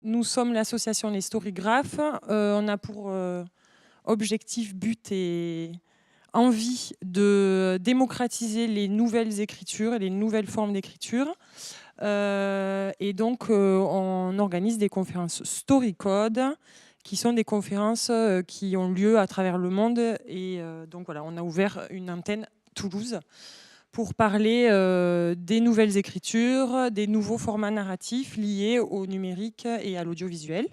nous sommes l'association Les Storygraphes. On a pour objectif, but et envie de démocratiser les nouvelles écritures et les nouvelles formes d'écriture. Et donc, on organise des conférences Storycode, qui sont des conférences qui ont lieu à travers le monde. Et donc, voilà, on a ouvert une antenne Toulouse pour parler des nouvelles écritures, des nouveaux formats narratifs liés au numérique et à l'audiovisuel.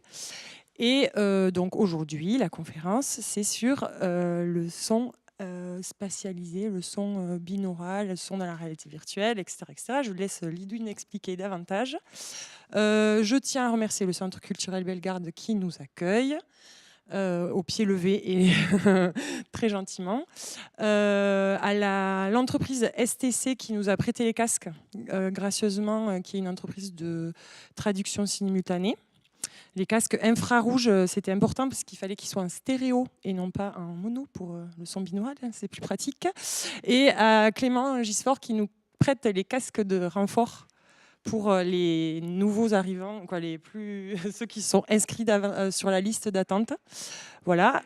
Et donc aujourd'hui, la conférence, c'est sur le son spatialisé, le son binaural, le son dans la réalité virtuelle, etc., etc. Je laisse Lidwine expliquer davantage. Je tiens à remercier le Centre culturel Bellegarde qui nous accueille. Au pied levé et très gentiment. À l'entreprise STC qui nous a prêté les casques gracieusement, qui est une entreprise de traduction simultanée. Les casques infrarouges, c'était important parce qu'il fallait qu'ils soient en stéréo et non pas en mono pour le son binaural, c'est plus pratique. Et à Clément Gisfort qui nous prête les casques de renfort pour les nouveaux arrivants, ceux qui sont inscrits sur la liste d'attente. Voilà.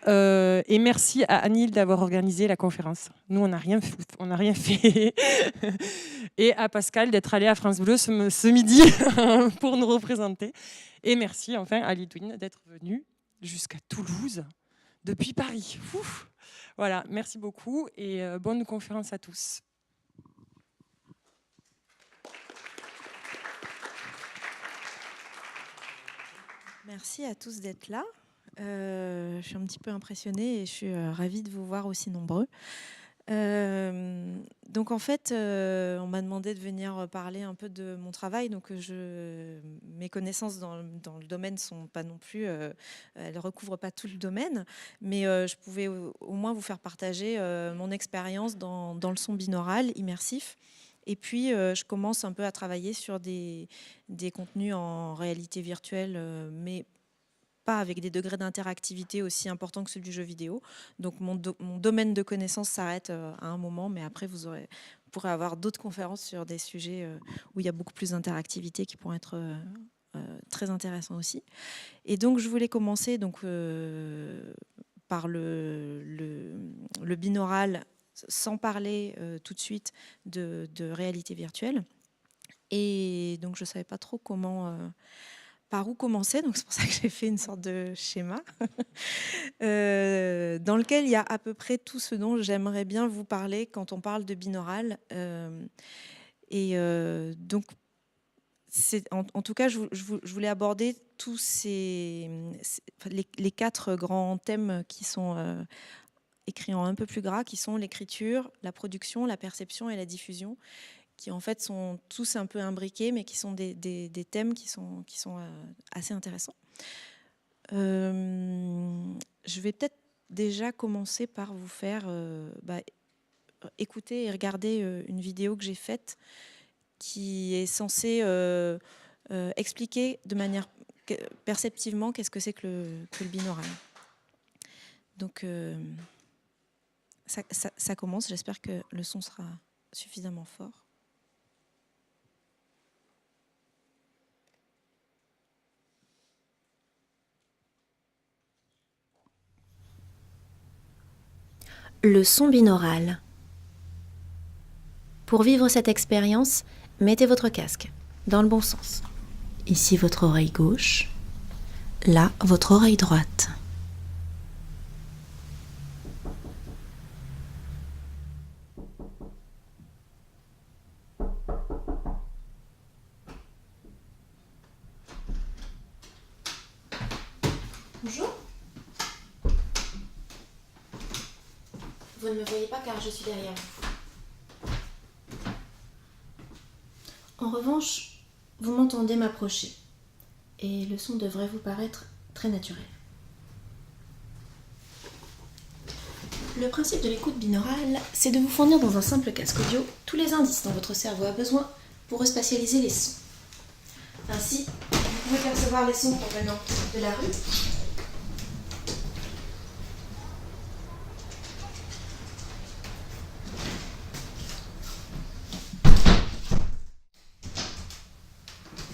Et merci à Anil d'avoir organisé la conférence. Nous, on n'a rien fait. Et à Pascal d'être allé à France Bleu ce midi pour nous représenter. Et merci enfin à Lidwine d'être venue jusqu'à Toulouse depuis Paris. Ouf. Voilà, merci beaucoup et bonne conférence à tous. Merci à tous d'être là. Je suis un petit peu impressionnée et je suis ravie de vous voir aussi nombreux. Donc en fait, on m'a demandé de venir parler un peu de mon travail. Donc mes connaissances dans le domaine sont pas non plus, elles recouvrent pas tout le domaine, mais je pouvais au moins vous faire partager mon expérience dans le son binaural immersif. Et puis, je commence un peu à travailler sur des contenus en réalité virtuelle, mais pas avec des degrés d'interactivité aussi importants que ceux du jeu vidéo. Donc, mon domaine de connaissance s'arrête à un moment, mais après, vous pourrez avoir d'autres conférences sur des sujets où il y a beaucoup plus d'interactivité qui pourront être très intéressants aussi. Et donc, je voulais commencer par le binaural, sans parler tout de suite de réalité virtuelle. Et donc, je ne savais pas trop par où commencer. Donc, c'est pour ça que j'ai fait une sorte de schéma dans lequel il y a à peu près tout ce dont j'aimerais bien vous parler quand on parle de binaural. Donc, en tout cas, je voulais aborder tous les 4 grands thèmes qui sont écrits en un peu plus gras, qui sont l'écriture, la production, la perception et la diffusion, qui en fait sont tous un peu imbriqués, mais qui sont des thèmes qui sont assez intéressants. Je vais peut-être déjà commencer par vous faire écouter et regarder une vidéo que j'ai faite qui est censée expliquer de manière perceptivement qu'est-ce que c'est que le binaural. Donc, ça commence. J'espère que le son sera suffisamment fort. Le son binaural. Pour vivre cette expérience, mettez votre casque dans le bon sens. Ici votre oreille gauche, là votre oreille droite. Bonjour. Vous ne me voyez pas car je suis derrière vous. En revanche, vous m'entendez m'approcher et le son devrait vous paraître très naturel. Le principe de l'écoute binaurale, c'est de vous fournir dans un simple casque audio tous les indices dont votre cerveau a besoin pour respatialiser les sons. Ainsi, vous pouvez percevoir les sons provenant de la rue,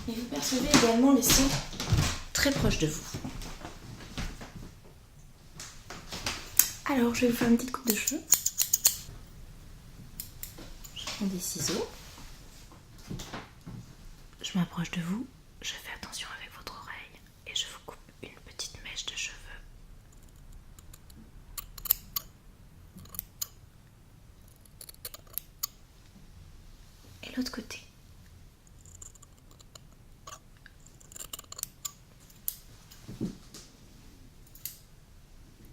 et vous percevez également les sons très proche de vous. Alors, je vais vous faire une petite coupe de cheveux. Je prends des ciseaux. Je m'approche de vous. Je fais attention avec votre oreille et je vous coupe une petite mèche de cheveux. Et l'autre côté.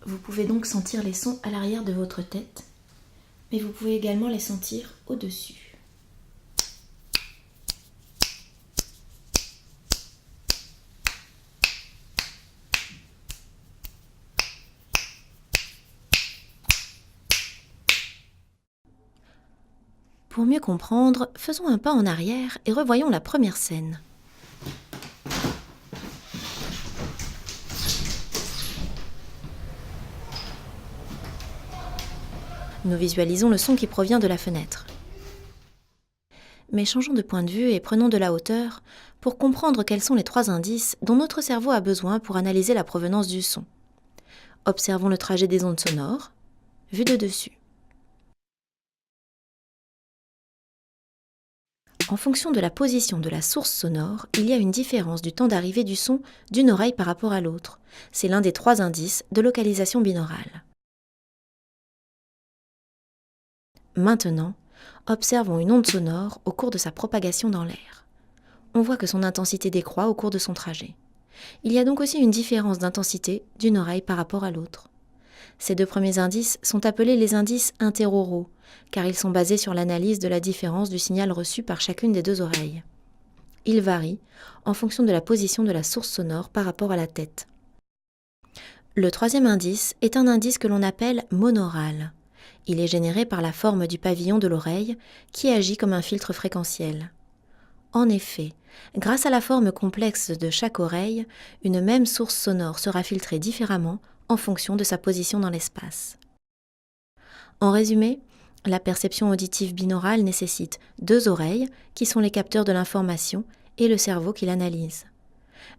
Vous pouvez donc sentir les sons à l'arrière de votre tête, mais vous pouvez également les sentir au-dessus. Pour mieux comprendre, faisons un pas en arrière et revoyons la première scène. Nous visualisons le son qui provient de la fenêtre. Mais changeons de point de vue et prenons de la hauteur pour comprendre quels sont les 3 indices dont notre cerveau a besoin pour analyser la provenance du son. Observons le trajet des ondes sonores, vues de dessus. En fonction de la position de la source sonore, il y a une différence du temps d'arrivée du son d'une oreille par rapport à l'autre. C'est l'un des 3 indices de localisation binaurale. Maintenant, observons une onde sonore au cours de sa propagation dans l'air. On voit que son intensité décroît au cours de son trajet. Il y a donc aussi une différence d'intensité d'une oreille par rapport à l'autre. Ces 2 premiers indices sont appelés les indices interauraux, car ils sont basés sur l'analyse de la différence du signal reçu par chacune des 2 oreilles. Ils varient en fonction de la position de la source sonore par rapport à la tête. Le 3e indice est un indice que l'on appelle monaural. Il est généré par la forme du pavillon de l'oreille qui agit comme un filtre fréquentiel. En effet, grâce à la forme complexe de chaque oreille, une même source sonore sera filtrée différemment en fonction de sa position dans l'espace. En résumé, la perception auditive binaurale nécessite 2 oreilles qui sont les capteurs de l'information et le cerveau qui l'analyse.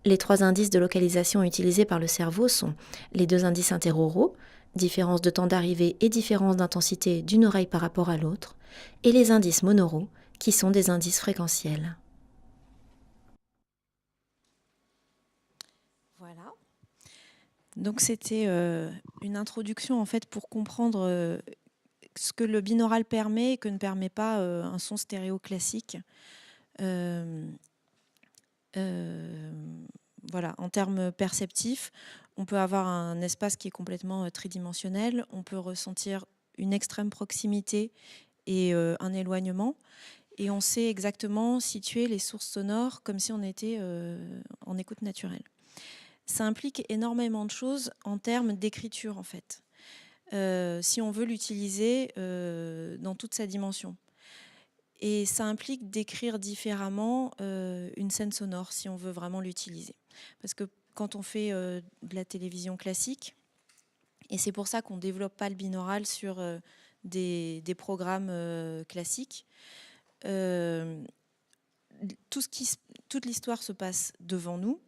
Les 3 indices de localisation utilisés par le cerveau sont les 2 indices interauraux, différence de temps d'arrivée et différence d'intensité d'une oreille par rapport à l'autre, et les indices monauraux, qui sont des indices fréquentiels. Voilà. Donc c'était une introduction en fait pour comprendre ce que le binaural permet et que ne permet pas un son stéréo classique. Voilà, en termes perceptifs, on peut avoir un espace qui est complètement tridimensionnel, on peut ressentir une extrême proximité et un éloignement, et on sait exactement situer les sources sonores comme si on était en écoute naturelle. Ça implique énormément de choses en termes d'écriture, en fait, si on veut l'utiliser dans toute sa dimension. Et ça implique d'écrire différemment une scène sonore si on veut vraiment l'utiliser. Parce que quand on fait de la télévision classique, et c'est pour ça qu'on ne développe pas le binaural sur des programmes classiques, toute l'histoire se passe devant nous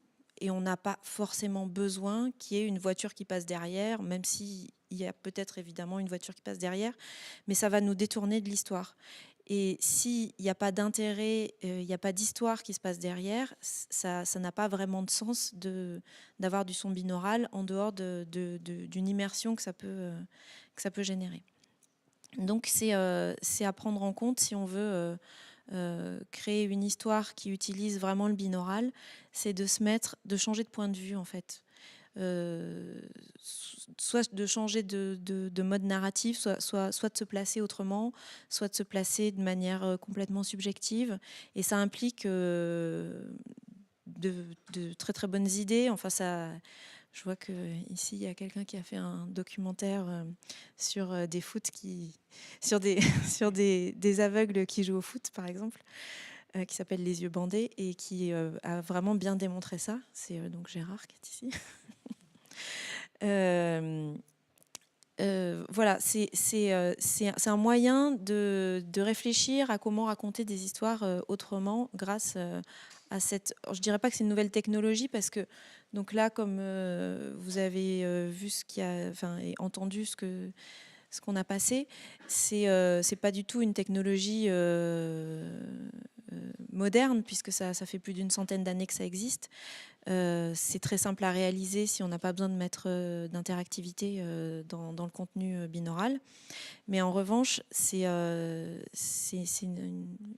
et on n'a pas forcément besoin qu'il y ait une voiture qui passe derrière, même s'il y a peut-être évidemment une voiture qui passe derrière, mais ça va nous détourner de l'histoire. Et s'il n'y a pas d'intérêt, il n'y a pas d'histoire qui se passe derrière, ça n'a pas vraiment de sens d'avoir du son binaural en dehors d'une immersion que ça peut générer. Donc c'est à prendre en compte si on veut créer une histoire qui utilise vraiment le binaural, c'est de changer de point de vue en fait. Soit de changer de mode narratif, soit de se placer autrement, soit de se placer de manière complètement subjective. Et ça implique de très très bonnes idées. Enfin, je vois qu'ici, il y a quelqu'un qui a fait un documentaire sur des sur des aveugles qui jouent au foot, par exemple, qui s'appelle Les yeux bandés et qui a vraiment bien démontré ça. C'est donc Gérard qui est ici. Voilà, c'est un moyen de réfléchir à comment raconter des histoires autrement grâce je dirais pas que c'est une nouvelle technologie parce que donc là, comme vous avez vu et entendu ce qu'on a passé, c'est pas du tout une technologie moderne puisque ça fait plus d'une centaine d'années que ça existe. C'est très simple à réaliser si on n'a pas besoin de mettre d'interactivité dans le contenu binaural. Mais en revanche, c'est une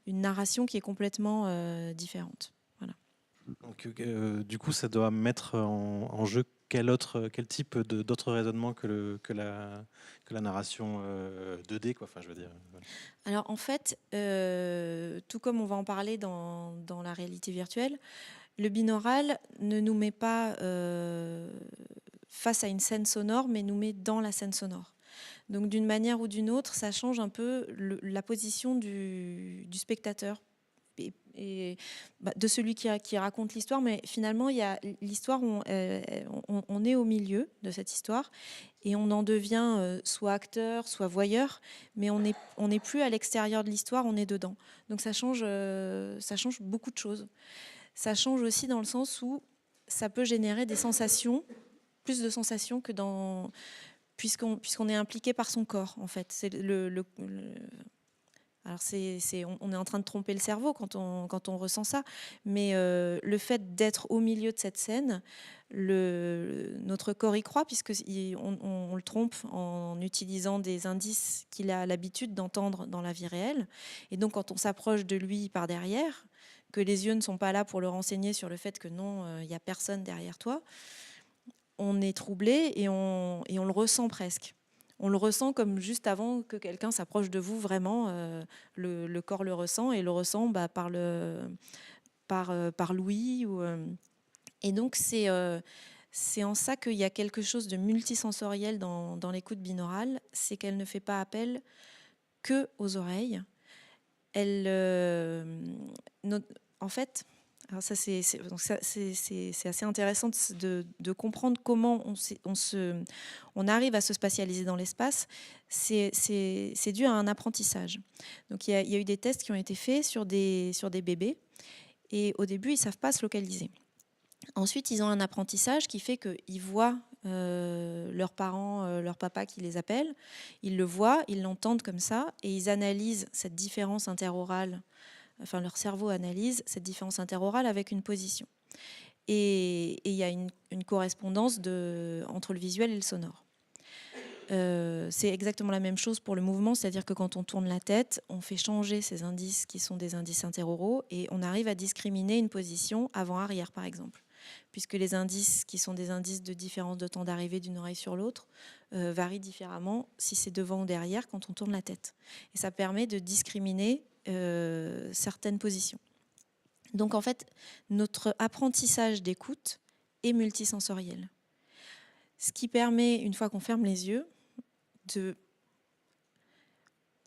narration qui est complètement différente. Voilà. Donc, du coup, ça doit mettre en jeu quel type d'autres raisonnements que la narration 2D, quoi. Enfin, je veux dire. Alors en fait, tout comme on va en parler dans la réalité virtuelle, le binaural ne nous met pas face à une scène sonore, mais nous met dans la scène sonore. Donc d'une manière ou d'une autre, ça change un peu la position du spectateur et de celui qui raconte l'histoire. Mais finalement, il y a l'histoire, on est au milieu de cette histoire et on en devient soit acteur, soit voyeur, mais on n'est plus à l'extérieur de l'histoire, on est dedans. Donc ça change beaucoup de choses. Ça change aussi dans le sens où ça peut générer des sensations, plus de sensations que puisqu'on est impliqué par son corps, en fait. C'est alors on est en train de tromper le cerveau quand on ressent ça, mais le fait d'être au milieu de cette scène, notre corps y croit puisqu'on le trompe en utilisant des indices qu'il a l'habitude d'entendre dans la vie réelle. Et donc quand on s'approche de lui par derrière, que les yeux ne sont pas là pour le renseigner sur le fait que non, il n'y a personne derrière toi, on est troublé et on le ressent presque. On le ressent comme juste avant que quelqu'un s'approche de vous, vraiment, le corps le ressent et le ressent par l'ouïe. Et donc c'est en ça qu'il y a quelque chose de multisensoriel dans l'écoute binaurale, c'est qu'elle ne fait pas appel que aux oreilles. En fait, alors ça c'est assez intéressant de comprendre comment on arrive à se spatialiser dans l'espace. C'est dû à un apprentissage. Donc il y a eu des tests qui ont été faits sur des bébés et au début ils savent pas se localiser. Ensuite ils ont un apprentissage qui fait qu'ils voient leurs parents, leur papa qui les appelle, ils le voient, ils l'entendent comme ça et ils analysent cette différence interorale. Enfin, leur cerveau analyse cette différence interorale avec une position. Et il y a une correspondance entre le visuel et le sonore. C'est exactement la même chose pour le mouvement, c'est-à-dire que quand on tourne la tête, on fait changer ces indices qui sont des indices interoraux et on arrive à discriminer une position avant-arrière, par exemple. Puisque les indices qui sont des indices de différence de temps d'arrivée d'une oreille sur l'autre varient différemment si c'est devant ou derrière quand on tourne la tête. Et ça permet de discriminer certaines positions. Donc en fait, notre apprentissage d'écoute est multisensoriel. Ce qui permet, une fois qu'on ferme les yeux, de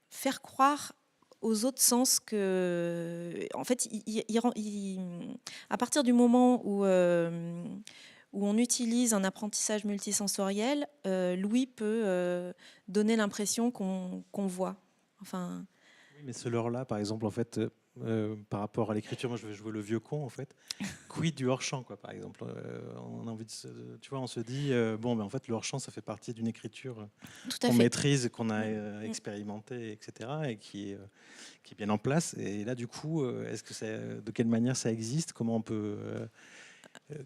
faire croire aux autres sens que, en fait, à partir du moment où on utilise un apprentissage multisensoriel, l'ouïe peut donner l'impression qu'on voit. Enfin. Oui, mais ce leurre-là, par exemple, en fait, par rapport à l'écriture, moi je veux le vieux con, en fait. Quid du hors-champ, quoi, par exemple. On a envie tu vois, on se dit, en fait, le hors-champ, ça fait partie d'une écriture qu'on maîtrise, qu'on a expérimentée, etc., et qui est bien en place. Et là, du coup, de quelle manière ça existe? Comment on peut...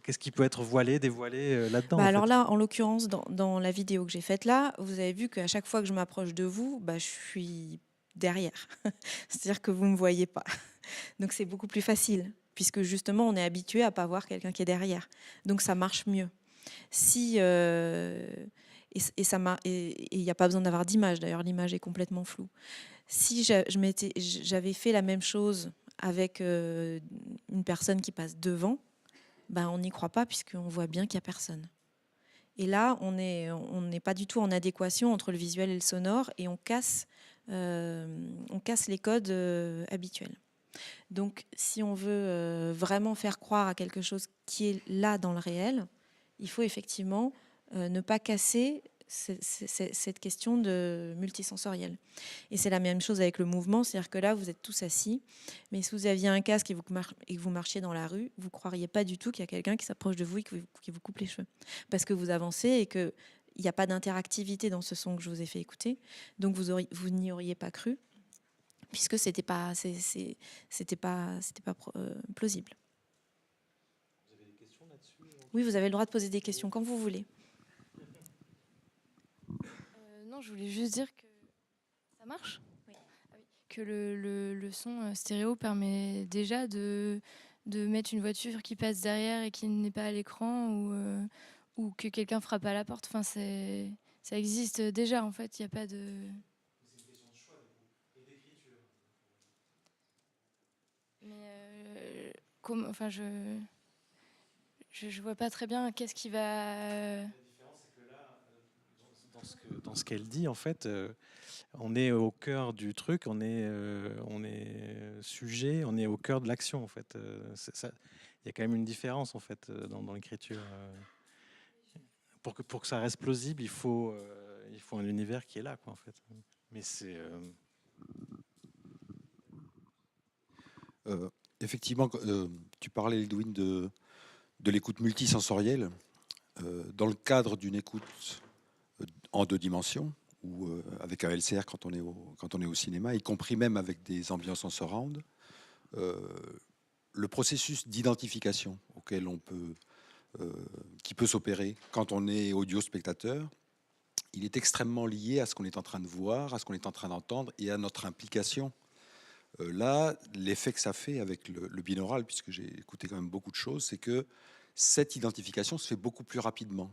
qu'est-ce qui peut être voilé, dévoilé là-dedans? Alors là, en l'occurrence, dans la vidéo que j'ai faite là, vous avez vu qu'à chaque fois que je m'approche de vous, je suis derrière. C'est-à-dire que vous ne me voyez pas. Donc c'est beaucoup plus facile, puisque justement, on est habitué à ne pas voir quelqu'un qui est derrière. Donc ça marche mieux. Et il n'y a pas besoin d'avoir d'image, d'ailleurs l'image est complètement floue. Si j'avais fait la même chose avec une personne qui passe devant, on n'y croit pas puisqu'on voit bien qu'il n'y a personne. Et là, on n'est pas du tout en adéquation entre le visuel et le sonore et on casse les codes habituels. Donc, si on veut vraiment faire croire à quelque chose qui est là dans le réel, il faut effectivement ne pas casser cette question de multisensoriel. Et c'est la même chose avec le mouvement, c'est-à-dire que là, vous êtes tous assis, mais si vous aviez un casque et que vous marchiez dans la rue, vous ne croiriez pas du tout qu'il y a quelqu'un qui s'approche de vous et qui vous coupe les cheveux. Parce que vous avancez et qu'il n'y a pas d'interactivité dans ce son que je vous ai fait écouter, donc vous n'y auriez pas cru, puisque c'était pas plausible. Vous avez des questions là-dessus ? Oui, vous avez le droit de poser des questions quand vous voulez. Non, je voulais juste dire que ça marche. Oui. Ah oui. Que le son stéréo permet déjà de mettre une voiture qui passe derrière et qui n'est pas à l'écran ou que quelqu'un frappe à la porte. Enfin, ça existe déjà en fait. Il n'y a pas de. C'est une question de choix et d'écriture. Mais enfin, je vois pas très bien qu'est-ce qui va. La différence, c'est que là, dans ce qu'elle dit, en fait, on est au cœur du truc, on est sujet, on est au cœur de l'action, en fait. Il y a quand même une différence, en fait, dans l'écriture. Pour que ça reste plausible, il faut un univers qui est là, quoi, en fait. Mais c'est... Effectivement, tu parlais, Eldwin, de l'écoute multisensorielle. Dans le cadre d'une écoute en 2 dimensions, ou avec un LCR quand on est au cinéma, y compris même avec des ambiances en surround, le processus d'identification qui peut s'opérer quand on est audio-spectateur, il est extrêmement lié à ce qu'on est en train de voir, à ce qu'on est en train d'entendre et à notre implication. Là, l'effet que ça fait avec le binaural, puisque j'ai écouté quand même beaucoup de choses, c'est que cette identification se fait beaucoup plus rapidement.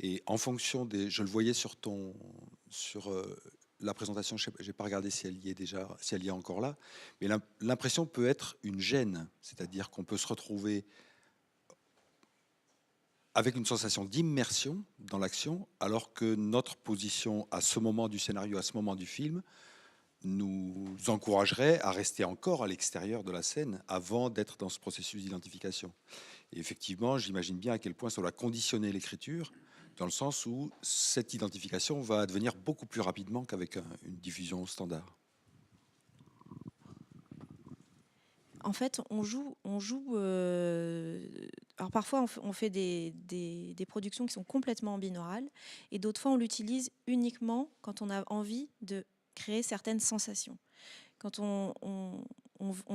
Et en fonction je le voyais sur la présentation, je n'ai pas regardé si elle y est déjà, si elle y est encore là, mais l'impression peut être une gêne, c'est-à-dire qu'on peut se retrouver avec une sensation d'immersion dans l'action, alors que notre position à ce moment du scénario, à ce moment du film, nous encouragerait à rester encore à l'extérieur de la scène avant d'être dans ce processus d'identification. Et effectivement, j'imagine bien à quel point ça va conditionner l'écriture, dans le sens où cette identification va devenir beaucoup plus rapidement qu'avec une diffusion standard. En fait, on joue. Alors parfois, on fait des productions qui sont complètement en binaural, et d'autres fois, on l'utilise uniquement quand on a envie de créer certaines sensations. Quand on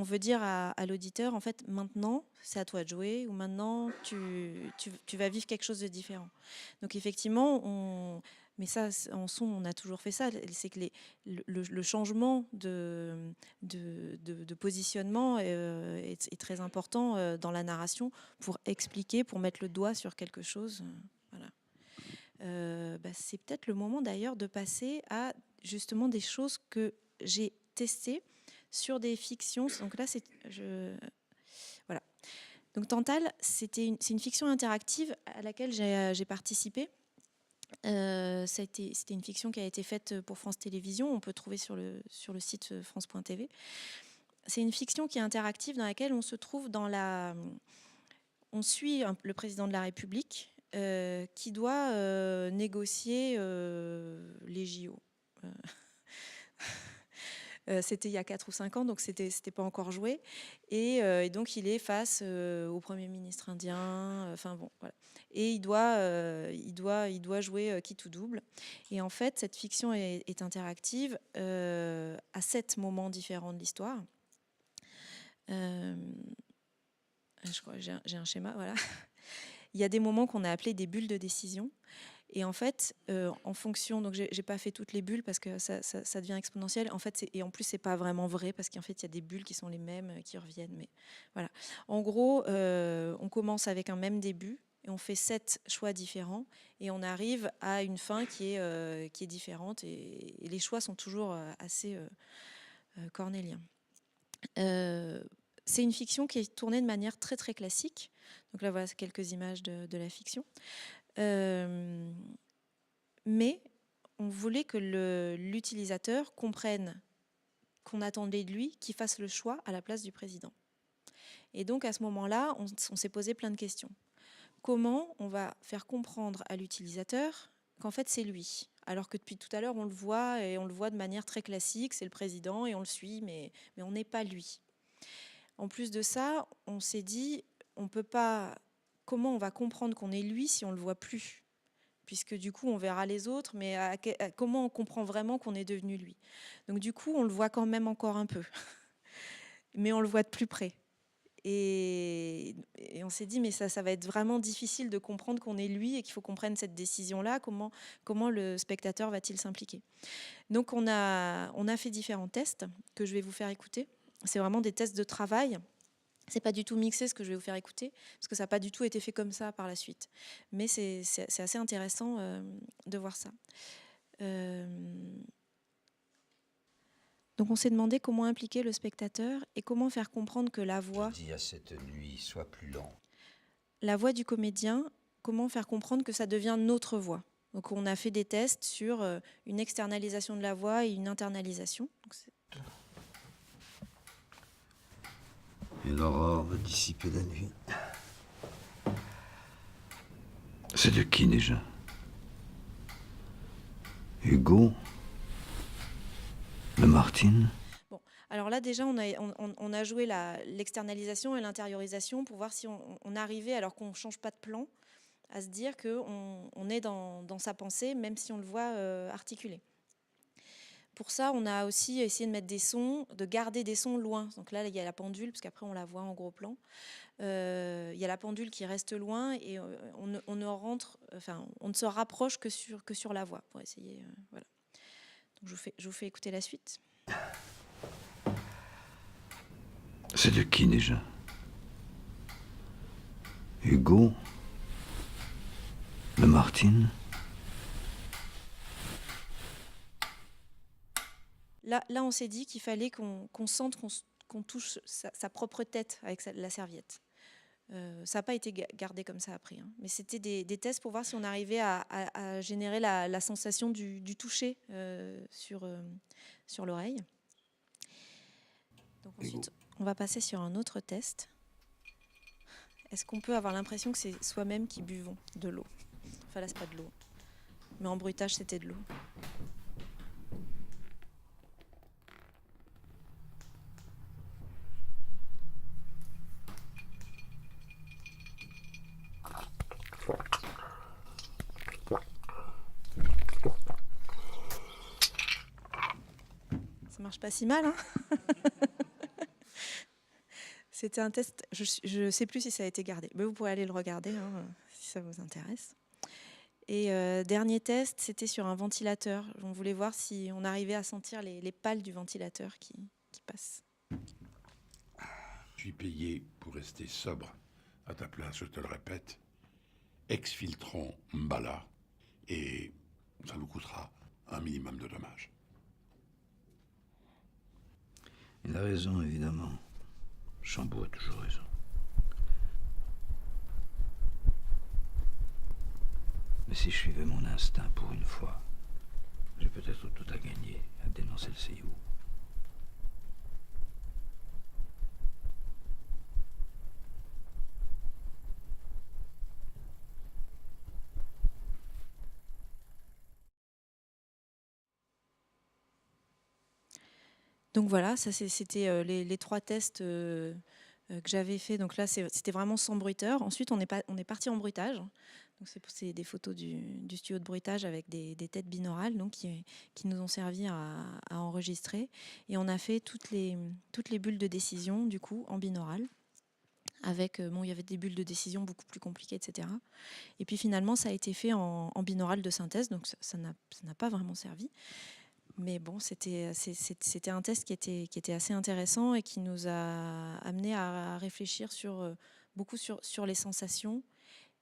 veut dire à l'auditeur, en fait, maintenant, c'est à toi de jouer, ou maintenant, tu vas vivre quelque chose de différent. Donc effectivement, mais ça, en son, on a toujours fait ça, c'est que le changement de positionnement est très important dans la narration pour expliquer, pour mettre le doigt sur quelque chose. Voilà. C'est peut-être le moment d'ailleurs de passer à justement des choses que j'ai testées sur des fictions. Donc là, voilà. Donc Tantale, c'est une fiction interactive à laquelle j'ai participé. C'était une fiction qui a été faite pour France Télévisions. On peut trouver sur le site France.tv. C'est une fiction qui est interactive dans laquelle on se trouve on suit le président de la République qui doit négocier les JO. C'était il y a 4 ou 5 ans, donc c'était pas encore joué. Et donc il est face au Premier ministre indien. Enfin bon, voilà. Et il doit jouer quitte ou double. Et en fait, cette fiction est interactive à 7 moments différents de l'histoire. Je crois j'ai un schéma, voilà. Il y a des moments qu'on a appelés des bulles de décision. Et en fait, en fonction, donc j'ai pas fait toutes les bulles parce que ça devient exponentiel. En fait, et en plus c'est pas vraiment vrai parce qu'en fait il y a des bulles qui sont les mêmes qui reviennent. Mais voilà. En gros, on commence avec un même début et on fait 7 choix différents et on arrive à une fin qui est différente et les choix sont toujours assez cornéliens. C'est une fiction qui est tournée de manière très très classique. Donc là voilà quelques images de la fiction. Mais on voulait que l'utilisateur comprenne qu'on attendait de lui qu'il fasse le choix à la place du président. Et donc à ce moment-là, on s'est posé plein de questions. Comment on va faire comprendre à l'utilisateur qu'en fait c'est lui. Alors que depuis tout à l'heure, on le voit, et on le voit de manière très classique, c'est le président, et on le suit, mais on n'est pas lui. En plus de ça, on s'est dit, on peut pas, comment on va comprendre qu'on est lui si on ne le voit plus? Puisque du coup, on verra les autres, mais comment on comprend vraiment qu'on est devenu lui? Donc du coup, on le voit quand même encore un peu, mais on le voit de plus près. Et on s'est dit, mais ça va être vraiment difficile de comprendre qu'on est lui et qu'il faut qu'on prenne cette décision-là. Comment le spectateur va-t-il s'impliquer? Donc on a fait différents tests que je vais vous faire écouter. C'est vraiment des tests de travail. C'est pas du tout mixé ce que je vais vous faire écouter, parce que ça n'a pas du tout été fait comme ça par la suite. Mais c'est assez intéressant de voir ça. Donc on s'est demandé comment impliquer le spectateur et comment faire comprendre que la voix... Dis à cette nuit, sois plus lent. La voix du comédien, comment faire comprendre que ça devient notre voix. Donc on a fait des tests sur une externalisation de la voix et une internalisation. Et l'aurore va dissiper la nuit. C'est de qui déjà? Hugo? Le Martine? Bon, alors là déjà on a joué l'externalisation et l'intériorisation pour voir si on arrivait, alors qu'on ne change pas de plan, à se dire qu'on est dans sa pensée, même si on le voit articuler. Pour ça, on a aussi essayé de mettre des sons, de garder des sons loin. Donc là, il y a la pendule, parce qu'après on la voit en gros plan. Il y a la pendule qui reste loin et on ne se rapproche que sur la voix pour essayer. Voilà. Donc je vous fais écouter la suite. C'est de qui déjà? Hugo? Le Martine? Là, on s'est dit qu'il fallait qu'on sente qu'on touche sa propre tête avec la serviette. Ça n'a pas été gardé comme ça après, hein. Mais c'était des tests pour voir si on arrivait à générer la sensation du toucher sur l'oreille. Donc ensuite, on va passer sur un autre test. Est-ce qu'on peut avoir l'impression que c'est soi-même qui buvons de l'eau? Enfin là, c'est pas de l'eau. Mais en bruitage, c'était de l'eau. Ça marche pas si mal, hein? C'était un test, je ne sais plus si ça a été gardé, mais vous pourrez aller le regarder hein, si ça vous intéresse. Et dernier test, c'était sur un ventilateur. On voulait voir si on arrivait à sentir les pales du ventilateur qui passent. Je suis payé pour rester sobre. À ta place, je te le répète, exfiltrons Mbala et ça nous coûtera un minimum de dommages. Il a raison, évidemment. Chambaud a toujours raison. Mais si je suivais mon instinct pour une fois, j'ai peut-être tout à gagner à dénoncer le CIO. Donc voilà, ça c'était les 3 tests que j'avais fait. Donc là, c'était vraiment sans bruiteur. Ensuite, on est parti en bruitage. Donc c'est des photos du studio de bruitage avec des têtes binaurales donc, qui nous ont servi à enregistrer. Et on a fait toutes les bulles de décision du coup en binaural. Avec, il y avait des bulles de décision beaucoup plus compliquées, etc. Et puis finalement, ça a été fait en binaural de synthèse, donc ça n'a pas vraiment servi. Mais bon, c'était un test qui était assez intéressant et qui nous a amené à réfléchir beaucoup sur les sensations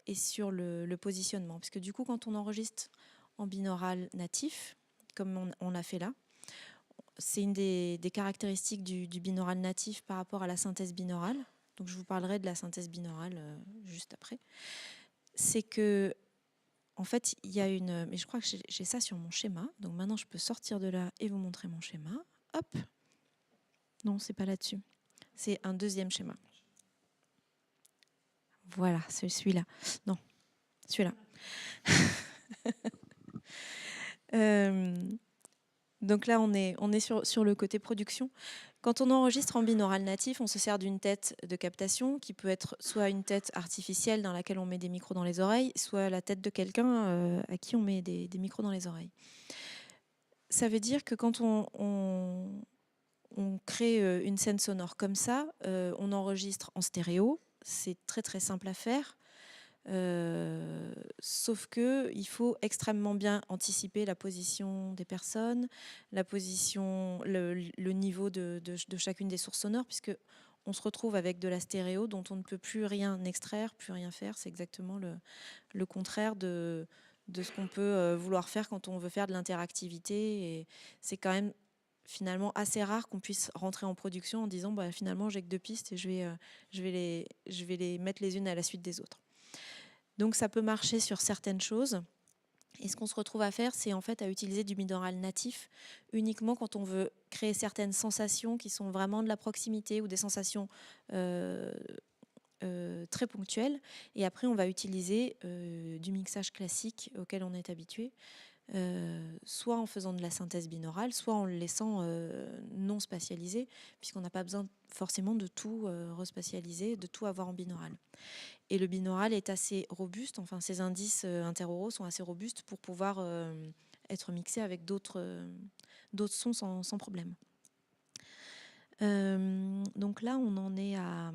et sur le positionnement. Parce que du coup, quand on enregistre en binaural natif, comme on l'a fait là, c'est une des caractéristiques du binaural natif par rapport à la synthèse binaurale. Donc je vous parlerai de la synthèse binaurale juste après. C'est que en fait, il y a mais je crois que j'ai ça sur mon schéma. Donc maintenant, je peux sortir de là et vous montrer mon schéma. Hop. Non, c'est pas là-dessus. C'est un deuxième schéma. Voilà, c'est celui-là. Non, celui-là. Donc là, on est sur le côté production. Quand on enregistre en binaural natif, on se sert d'une tête de captation qui peut être soit une tête artificielle dans laquelle on met des micros dans les oreilles, soit la tête de quelqu'un à qui on met des micros dans les oreilles. Ça veut dire que quand on crée une scène sonore comme ça, on enregistre en stéréo. C'est très très simple à faire. Sauf que il faut extrêmement bien anticiper la position des personnes, la position, le niveau de chacune des sources sonores, puisque on se retrouve avec de la stéréo dont on ne peut plus rien extraire, plus rien faire. C'est exactement le contraire de ce qu'on peut vouloir faire quand on veut faire de l'interactivité. Et c'est quand même finalement assez rare qu'on puisse rentrer en production en disant bah, finalement j'ai que 2 pistes et je vais les mettre les unes à la suite des autres. Donc ça peut marcher sur certaines choses. Et ce qu'on se retrouve à faire, c'est en fait à utiliser du binaural natif uniquement quand on veut créer certaines sensations qui sont vraiment de la proximité ou des sensations très ponctuelles. Et après, on va utiliser du mixage classique auquel on est habitué, soit en faisant de la synthèse binaurale, soit en le laissant non spatialisé, puisqu'on n'a pas besoin forcément de tout respatialiser, de tout avoir en binaural. Et le binaural est assez robuste, enfin ces indices interauraux sont assez robustes pour pouvoir être mixés avec d'autres sons sans problème. Donc là, on en est à...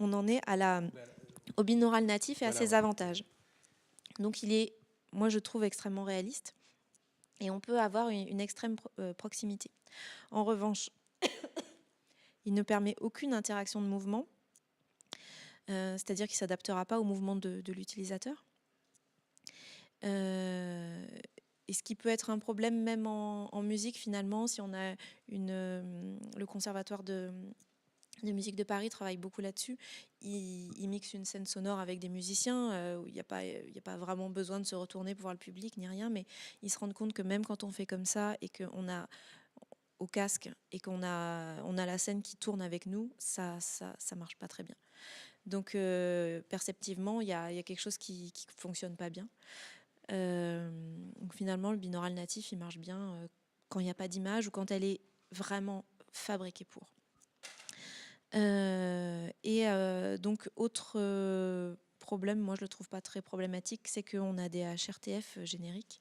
on en est au binaural natif et à ses avantages. Donc il est, moi je trouve, extrêmement réaliste et on peut avoir une extrême proximité. En revanche, il ne permet aucune interaction de mouvement, c'est-à-dire qu'il ne s'adaptera pas au mouvement de l'utilisateur. Et ce qui peut être un problème même en musique, finalement, si on a le conservatoire de musique de Paris travaille beaucoup là-dessus. Il mixe une scène sonore avec des musiciens où il n'y a pas vraiment besoin de se retourner pour voir le public ni rien, mais ils se rendent compte que même quand on fait comme ça et qu'on a au casque et qu'on a la scène qui tourne avec nous, ça marche pas très bien. Donc perceptivement, il y a quelque chose qui fonctionne pas bien. Donc finalement, le binaural natif, il marche bien quand il n'y a pas d'image ou quand elle est vraiment fabriquée pour. Donc autre problème, moi je le trouve pas très problématique, c'est qu'on a des HRTF génériques.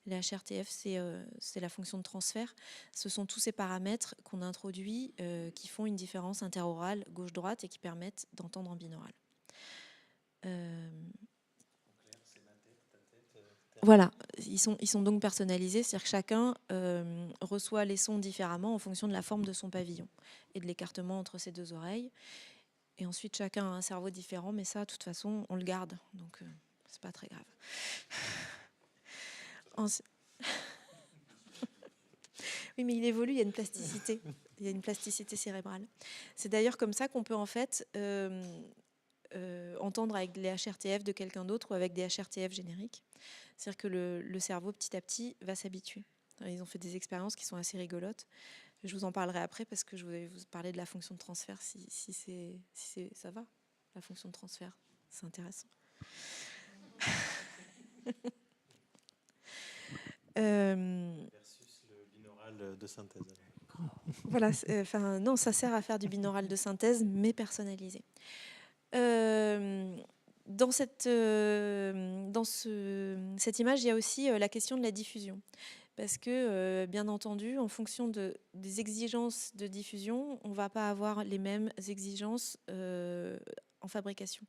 Les HRTF, c'est la fonction de transfert. Ce sont tous ces paramètres qu'on introduit qui font une différence interaurale gauche-droite et qui permettent d'entendre en binaural. Voilà, ils sont donc personnalisés, c'est-à-dire que chacun reçoit les sons différemment en fonction de la forme de son pavillon et de l'écartement entre ses 2 oreilles. Et ensuite, chacun a un cerveau différent, mais ça, de toute façon, on le garde, donc c'est pas très grave. Oui, mais il évolue, il y a une plasticité. Il y a une plasticité cérébrale. C'est d'ailleurs comme ça qu'on peut en fait entendre avec les HRTF de quelqu'un d'autre ou avec des HRTF génériques. C'est-à-dire que le cerveau, petit à petit, va s'habituer. Ils ont fait des expériences qui sont assez rigolotes. Je vous en parlerai après parce que je voulais vous parler de la fonction de transfert si ça va, la fonction de transfert. C'est intéressant. Versus le binaural de synthèse. Voilà, non, ça sert à faire du binaural de synthèse, mais personnalisé. Dans cette image, il y a aussi la question de la diffusion. Parce que, bien entendu, en fonction des exigences de diffusion, on ne va pas avoir les mêmes exigences en fabrication.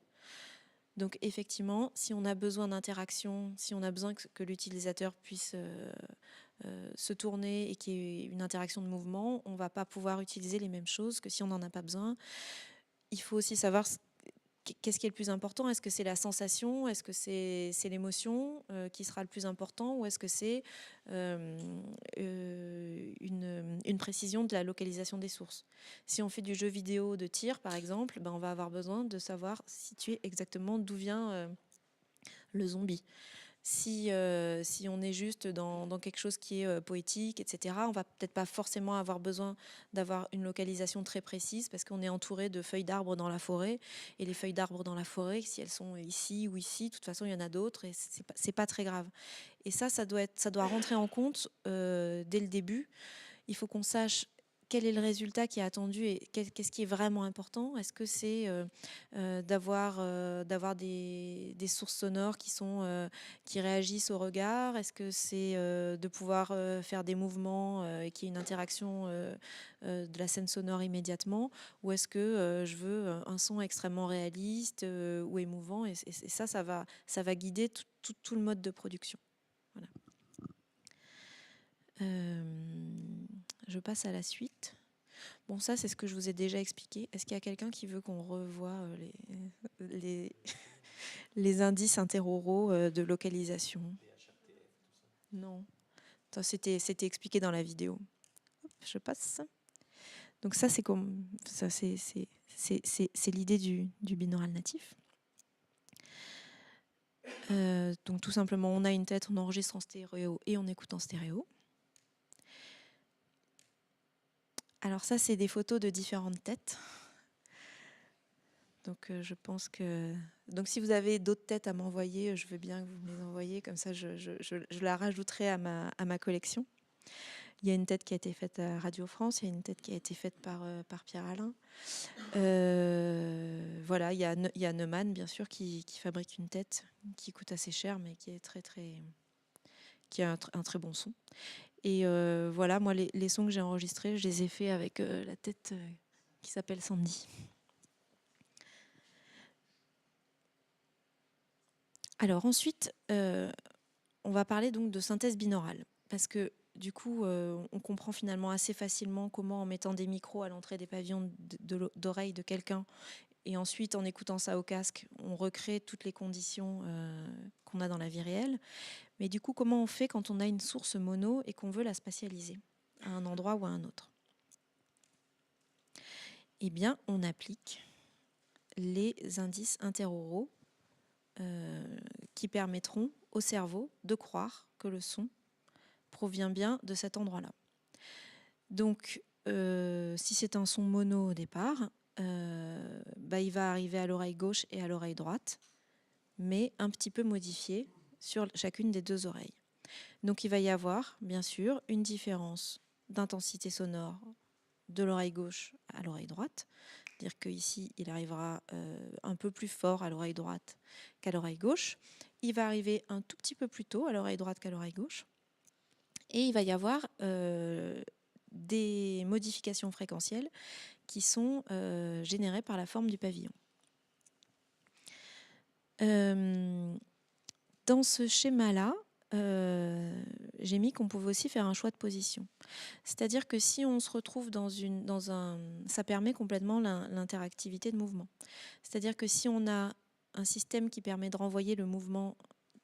Donc, effectivement, si on a besoin d'interaction, si on a besoin que l'utilisateur puisse se tourner et qu'il y ait une interaction de mouvement, on ne va pas pouvoir utiliser les mêmes choses que si on n'en a pas besoin. Il faut aussi savoir qu'est-ce qui est le plus important. Est-ce que c'est la sensation? Est-ce que c'est l'émotion qui sera le plus important? Ou est-ce que c'est une précision de la localisation des sources? Si on fait du jeu vidéo de tir, par exemple, on va avoir besoin de savoir situer exactement d'où vient le zombie. Si on est juste dans quelque chose qui est poétique, etc., on va peut-être pas forcément avoir besoin d'avoir une localisation très précise parce qu'on est entouré de feuilles d'arbres dans la forêt. Et les feuilles d'arbres dans la forêt, si elles sont ici ou ici, de toute façon, il y en a d'autres et c'est pas très grave. Et ça doit rentrer en compte dès le début. Il faut qu'on sache quel est le résultat qui est attendu et qu'est-ce qui est vraiment important. Est-ce que c'est d'avoir des sources sonores qui réagissent au regard? Est-ce que c'est de pouvoir faire des mouvements et qu'il y ait une interaction de la scène sonore immédiatement? Ou est-ce que je veux un son extrêmement réaliste ou émouvant? Et ça va guider tout le mode de production. Voilà. Je passe à la suite. Bon, ça, c'est ce que je vous ai déjà expliqué. Est-ce qu'il y a quelqu'un qui veut qu'on revoie les indices interoraux de localisation? Non. C'était expliqué dans la vidéo. Hop, je passe. Donc ça, c'est l'idée du binaural natif. Donc tout simplement, on a une tête, on enregistre en stéréo et on écoute en stéréo. Alors ça, c'est des photos de différentes têtes. Donc je pense que... Donc si vous avez d'autres têtes à m'envoyer, je veux bien que vous me les envoyiez, comme ça je la rajouterai à ma collection. Il y a une tête qui a été faite à Radio France, il y a une tête qui a été faite par Pierre Alain. Voilà, il y a Neumann, bien sûr, qui fabrique une tête qui coûte assez cher, mais qui est qui a un très bon son. Et voilà, moi, les sons que j'ai enregistrés, je les ai faits avec la tête qui s'appelle Sandy. Alors ensuite, on va parler donc de synthèse binaurale, parce que du coup, on comprend finalement assez facilement comment, en mettant des micros à l'entrée des pavillons d'oreilles de quelqu'un, et ensuite en écoutant ça au casque, on recrée toutes les conditions qu'on a dans la vie réelle. Mais du coup, comment on fait quand on a une source mono et qu'on veut la spatialiser à un endroit ou à un autre? Eh bien, on applique les indices interoraux qui permettront au cerveau de croire que le son provient bien de cet endroit-là. Donc, si c'est un son mono au départ, il va arriver à l'oreille gauche et à l'oreille droite, mais un petit peu modifié sur chacune des deux oreilles. Donc il va y avoir, bien sûr, une différence d'intensité sonore de l'oreille gauche à l'oreille droite. C'est-à-dire qu'ici, il arrivera un peu plus fort à l'oreille droite qu'à l'oreille gauche. Il va arriver un tout petit peu plus tôt à l'oreille droite qu'à l'oreille gauche. Et il va y avoir des modifications fréquentielles qui sont générées par la forme du pavillon. Dans ce schéma-là, j'ai mis qu'on pouvait aussi faire un choix de position. C'est-à-dire que si on se retrouve ça permet complètement l'interactivité de mouvement. C'est-à-dire que si on a un système qui permet de renvoyer le mouvement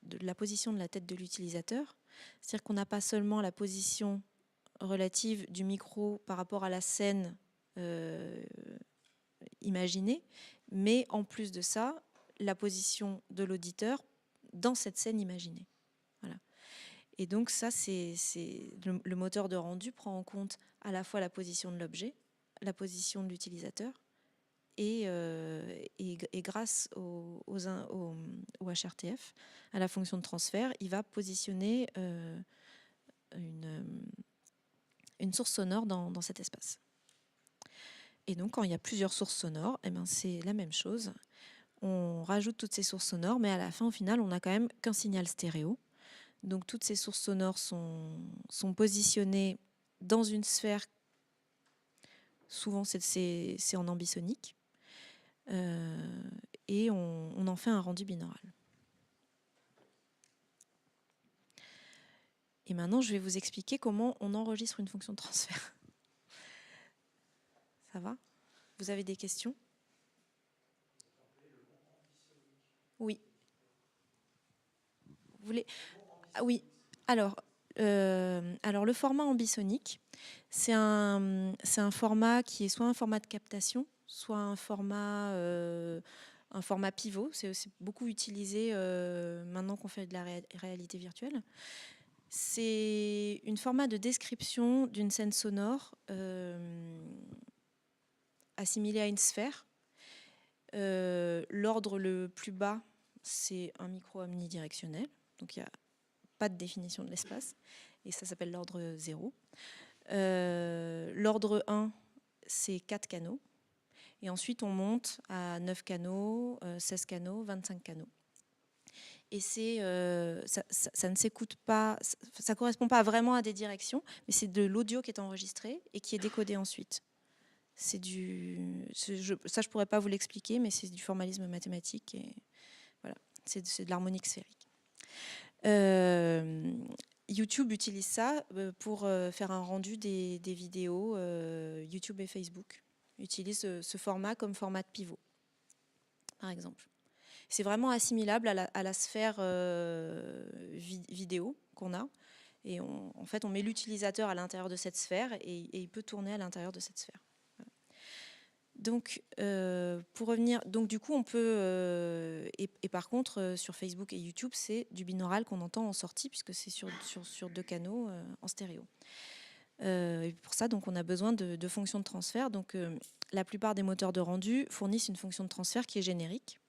de la position de la tête de l'utilisateur, c'est-à-dire qu'on n'a pas seulement la position relative du micro par rapport à la scène imaginée, mais en plus de ça, la position de l'auditeur dans cette scène imaginée. Voilà. Et donc ça, le moteur de rendu prend en compte à la fois la position de l'objet, la position de l'utilisateur, et grâce au HRTF, à la fonction de transfert, il va positionner une source sonore dans cet espace. Et donc, quand il y a plusieurs sources sonores, c'est la même chose. On rajoute toutes ces sources sonores, mais à la fin, au final, on n'a quand même qu'un signal stéréo. Donc, toutes ces sources sonores sont positionnées dans une sphère. Souvent, c'est en ambisonique. Et on en fait un rendu binaural. Et maintenant, je vais vous expliquer comment on enregistre une fonction de transfert. Ça va? Vous avez des questions? Oui. Vous voulez... Ah, oui. Alors, le format ambisonique, c'est un format qui est soit un format de captation, soit un format un format pivot. C'est aussi beaucoup utilisé maintenant qu'on fait de la réalité virtuelle. C'est un format de description d'une scène sonore assimilée à une sphère. L'ordre le plus bas, c'est un micro omnidirectionnel. Donc il n'y a pas de définition de l'espace. Et ça s'appelle l'ordre 0. L'ordre 1, c'est 4 canaux. Et ensuite, on monte à 9 canaux, 16 canaux, 25 canaux. Et ça ne s'écoute pas, ça ne correspond pas vraiment à des directions, mais c'est de l'audio qui est enregistré et qui est décodé ensuite. Ça, je ne pourrais pas vous l'expliquer, mais c'est du formalisme mathématique. Et voilà, c'est de l'harmonique sphérique. YouTube utilise ça pour faire un rendu des vidéos. YouTube et Facebook utilisent ce format comme format de pivot, par exemple. C'est vraiment assimilable à la sphère vidéo qu'on a. Et en fait, on met l'utilisateur à l'intérieur de cette sphère et il peut tourner à l'intérieur de cette sphère. Voilà. Donc, pour revenir, donc du coup, on peut... et par contre, sur Facebook et YouTube, c'est du binaural qu'on entend en sortie, puisque c'est sur 2 canaux en stéréo. Et pour ça, donc, on a besoin de fonctions de transfert. Donc, la plupart des moteurs de rendu fournissent une fonction de transfert qui est générique.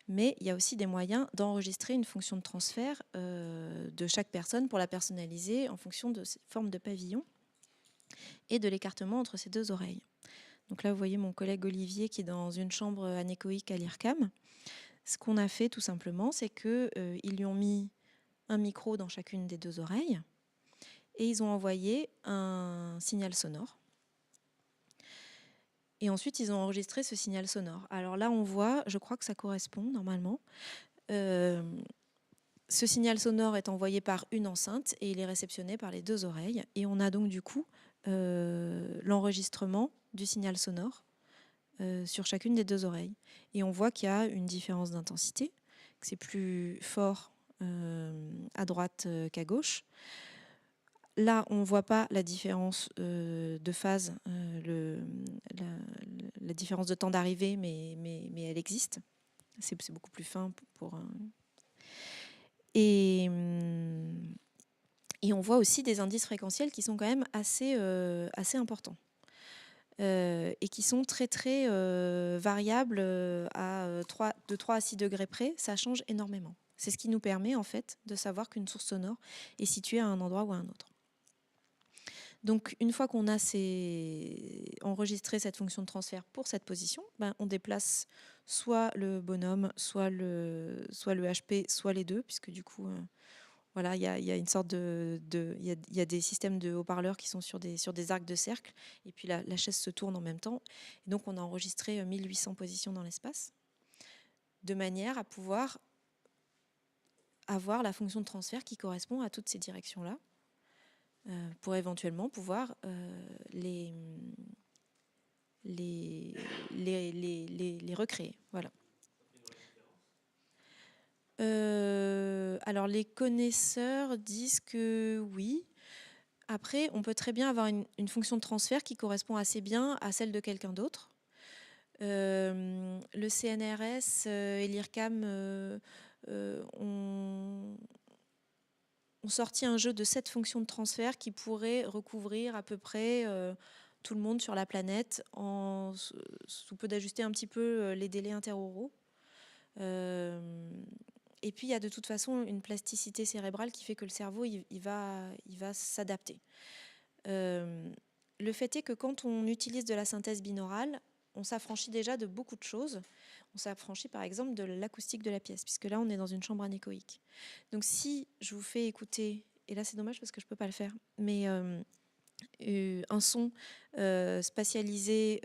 Mais il y a aussi des moyens d'enregistrer une fonction de transfert de chaque personne pour la personnaliser en fonction de cette forme de pavillon et de l'écartement entre ses 2 oreilles. Donc là, vous voyez mon collègue Olivier qui est dans une chambre anéchoïque à l'IRCAM. Ce qu'on a fait tout simplement, c'est qu'ils lui ont mis un micro dans chacune des 2 oreilles et ils ont envoyé un signal sonore. Et ensuite, ils ont enregistré ce signal sonore. Alors là, on voit, je crois que ça correspond normalement. Ce signal sonore est envoyé par une enceinte et il est réceptionné par les 2 oreilles. Et on a donc du coup l'enregistrement du signal sonore sur chacune des 2 oreilles. Et on voit qu'il y a une différence d'intensité, que c'est plus fort à droite qu'à gauche. Là, on ne voit pas la différence de phase, la différence de temps d'arrivée, mais elle existe. C'est beaucoup plus fin et on voit aussi des indices fréquentiels qui sont quand même assez importants et qui sont très, très variables de 3 à 6 degrés près. Ça change énormément. C'est ce qui nous permet en fait de savoir qu'une source sonore est située à un endroit ou à un autre. Donc, une fois qu'on a enregistré cette fonction de transfert pour cette position, on déplace soit le bonhomme, soit le HP, soit les 2, puisque du coup, voilà, il y a une sorte il y a des systèmes de haut-parleurs qui sont sur des arcs de cercle, et puis la chaise se tourne en même temps. Et donc, on a enregistré 1800 positions dans l'espace, de manière à pouvoir avoir la fonction de transfert qui correspond à toutes ces directions-là. Pour éventuellement pouvoir les recréer. Voilà. Alors les connaisseurs disent que oui. Après, on peut très bien avoir une fonction de transfert qui correspond assez bien à celle de quelqu'un d'autre. Le CNRS et l'IRCAM ont sorti un jeu de 7 fonctions de transfert qui pourrait recouvrir à peu près tout le monde sur la planète sous peu d'ajuster un petit peu les délais interauraux. Et puis il y a de toute façon une plasticité cérébrale qui fait que le cerveau il va s'adapter. Le fait est que quand on utilise de la synthèse binaurale, on s'affranchit déjà de beaucoup de choses. On s'affranchit par exemple de l'acoustique de la pièce, puisque là on est dans une chambre anéchoïque. Donc si je vous fais écouter, et là c'est dommage parce que je ne peux pas le faire, mais un son spatialisé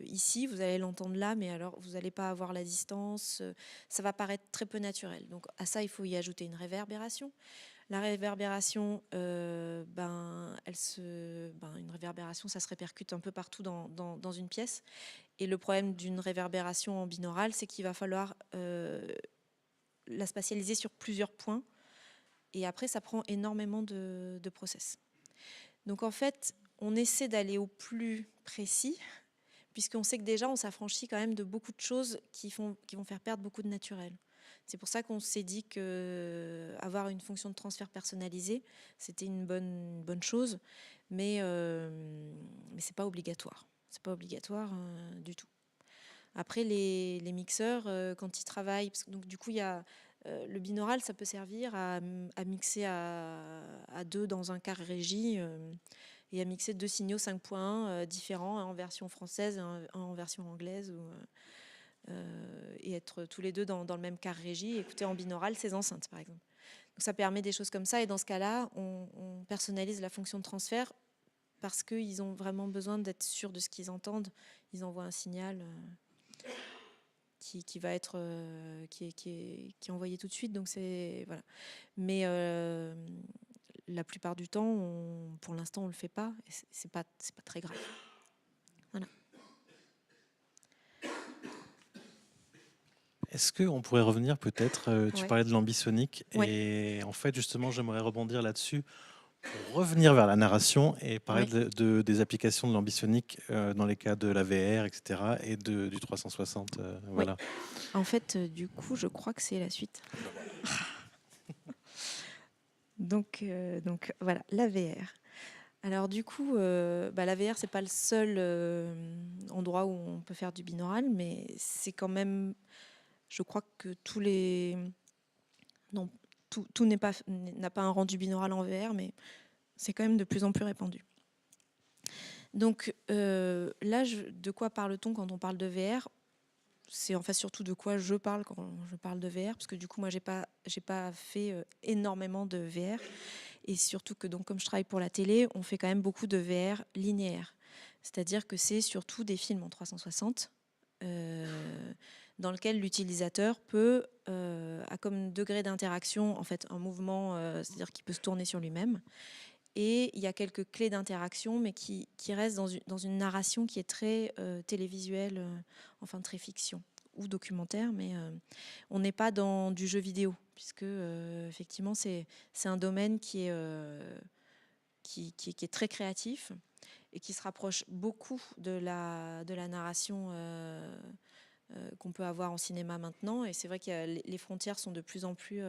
ici, vous allez l'entendre là, mais alors vous n'allez pas avoir la distance, ça va paraître très peu naturel. Donc à ça il faut y ajouter une réverbération. La réverbération, une réverbération, ça se répercute un peu partout dans une pièce. Et le problème d'une réverbération en binaural, c'est qu'il va falloir la spatialiser sur plusieurs points. Et après, ça prend énormément de process. Donc en fait, on essaie d'aller au plus précis puisqu'on sait que déjà on s'affranchit quand même de beaucoup de choses qui vont faire perdre beaucoup de naturel. C'est pour ça qu'on s'est dit que avoir une fonction de transfert personnalisée, c'était une bonne chose, mais c'est pas obligatoire. C'est pas obligatoire du tout. Après, les mixeurs, quand ils travaillent, parce que donc, du coup, il y a le binaural, ça peut servir à mixer à deux dans un quart régie et à mixer 2 signaux 5.1 différents, un en version française et un en version anglaise. Et être tous les deux dans le même quart régie, écouter en binaural ces enceintes, par exemple. Donc ça permet des choses comme ça. Et dans ce cas-là, on personnalise la fonction de transfert parce qu'ils ont vraiment besoin d'être sûrs de ce qu'ils entendent. Ils envoient un signal qui va être qui est envoyé tout de suite. Donc c'est voilà. Mais la plupart du temps, pour l'instant, on le fait pas. Et c'est pas très grave. Voilà. Est-ce qu'on pourrait revenir peut-être, tu Ouais. parlais de l'ambisonique, Ouais. et en fait justement j'aimerais rebondir là-dessus pour revenir vers la narration et parler Ouais. des applications de l'ambisonique dans les cas de la VR, etc. et du 360. Voilà. En fait, du coup, je crois que c'est la suite. Donc voilà, la VR. Alors du coup, la VR, c'est pas le seul endroit où on peut faire du binaural, mais c'est quand même, je crois que tout n'a pas un rendu binaural en VR, mais c'est quand même de plus en plus répandu. Donc là, de quoi parle-t-on quand on parle de VR ? C'est en fait surtout de quoi je parle quand je parle de VR, parce que du coup, moi, j'ai pas fait énormément de VR. Et surtout que, donc, comme je travaille pour la télé, on fait quand même beaucoup de VR linéaire. C'est-à-dire que c'est surtout des films en 360 dans lequel l'utilisateur a comme degré d'interaction, en fait, un mouvement, c'est-à-dire qu'il peut se tourner sur lui-même. Et il y a quelques clés d'interaction, mais qui restent dans une narration qui est très télévisuelle, enfin très fiction ou documentaire, mais on n'est pas dans du jeu vidéo, puisque effectivement c'est un domaine qui est très créatif et qui se rapproche beaucoup de la narration qu'on peut avoir en cinéma maintenant. Et c'est vrai que les frontières sont de plus en plus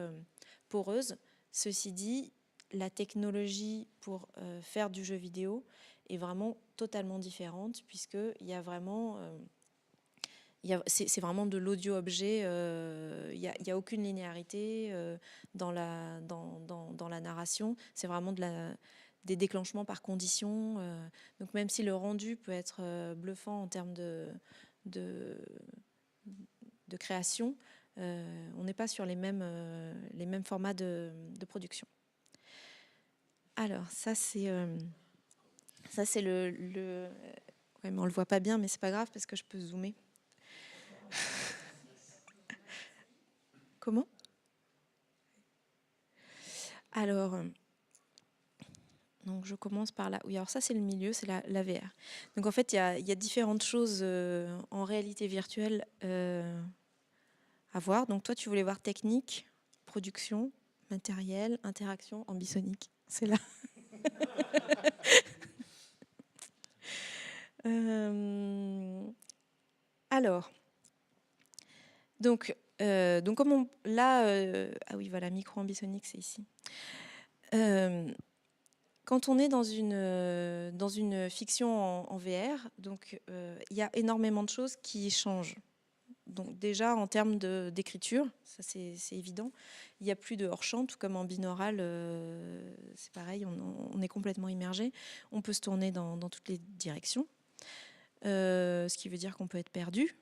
poreuses. Ceci dit, la technologie pour faire du jeu vidéo est vraiment totalement différente, puisqu'il y a vraiment... c'est vraiment de l'audio-objet. Il n'y a aucune linéarité dans la narration. C'est vraiment des déclenchements par condition. Donc même si le rendu peut être bluffant en termes de création, on n'est pas sur les mêmes formats de production. Alors ça c'est le ouais, mais on le voit pas bien, mais c'est pas grave parce que je peux zoomer. Comment ? Alors, donc je commence par là. Oui, alors ça c'est le milieu, c'est la VR. Donc en fait, il y a différentes choses en réalité virtuelle à voir. Donc toi, tu voulais voir technique, production, matériel, interaction, ambisonique. C'est là. Alors, donc comme ah oui, voilà, micro-ambisonique, c'est ici. Quand on est dans une fiction en VR, donc il y a énormément de choses qui changent. Donc déjà en termes d'écriture, ça c'est évident. Il n'y a plus de hors-champ, tout comme en binaural, c'est pareil, on est complètement immergé. On peut se tourner dans toutes les directions, ce qui veut dire qu'on peut être perdu.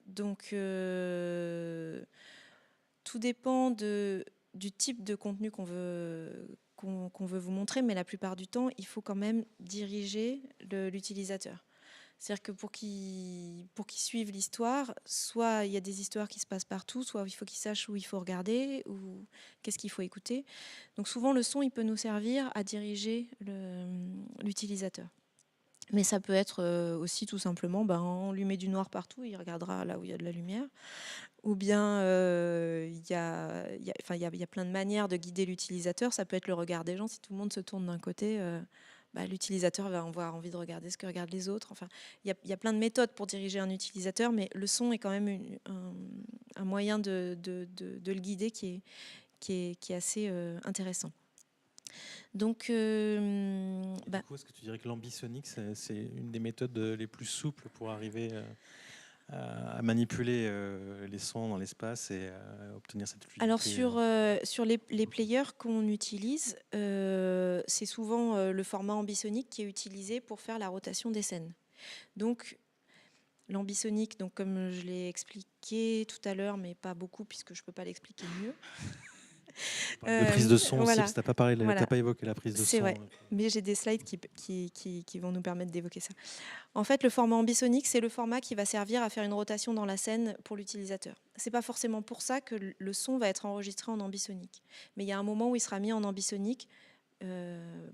Donc tout dépend du type de contenu qu'on veut vous montrer, mais la plupart du temps, il faut quand même diriger l'utilisateur. C'est-à-dire que pour qu'il suive l'histoire, soit il y a des histoires qui se passent partout, soit il faut qu'il sache où il faut regarder, ou qu'est-ce qu'il faut écouter. Donc souvent, le son, il peut nous servir à diriger l'utilisateur. Mais ça peut être aussi tout simplement, on lui met du noir partout, il regardera là où il y a de la lumière. Ou bien il y a plein de manières de guider l'utilisateur. Ça peut être le regard des gens. Si tout le monde se tourne d'un côté, l'utilisateur va avoir envie de regarder ce que regardent les autres. Enfin, il y a plein de méthodes pour diriger un utilisateur, mais le son est quand même un moyen de le guider qui est assez intéressant. Donc, Du coup, est-ce que tu dirais que l'ambisonique, c'est une des méthodes les plus souples pour arriver à manipuler les sons dans l'espace et obtenir cette fluidité? Alors sur les players qu'on utilise, c'est souvent le format ambisonique qui est utilisé pour faire la rotation des scènes. Donc l'ambisonique, donc comme je l'ai expliqué tout à l'heure, mais pas beaucoup puisque je ne peux pas l'expliquer mieux. De prise de son voilà. aussi, parce que tu n'as pas évoqué la prise de son. C'est vrai, mais j'ai des slides qui vont nous permettre d'évoquer ça. En fait, le format ambisonique, c'est le format qui va servir à faire une rotation dans la scène pour l'utilisateur. C'est pas forcément pour ça que le son va être enregistré en ambisonique, mais il y a un moment où il sera mis en ambisonique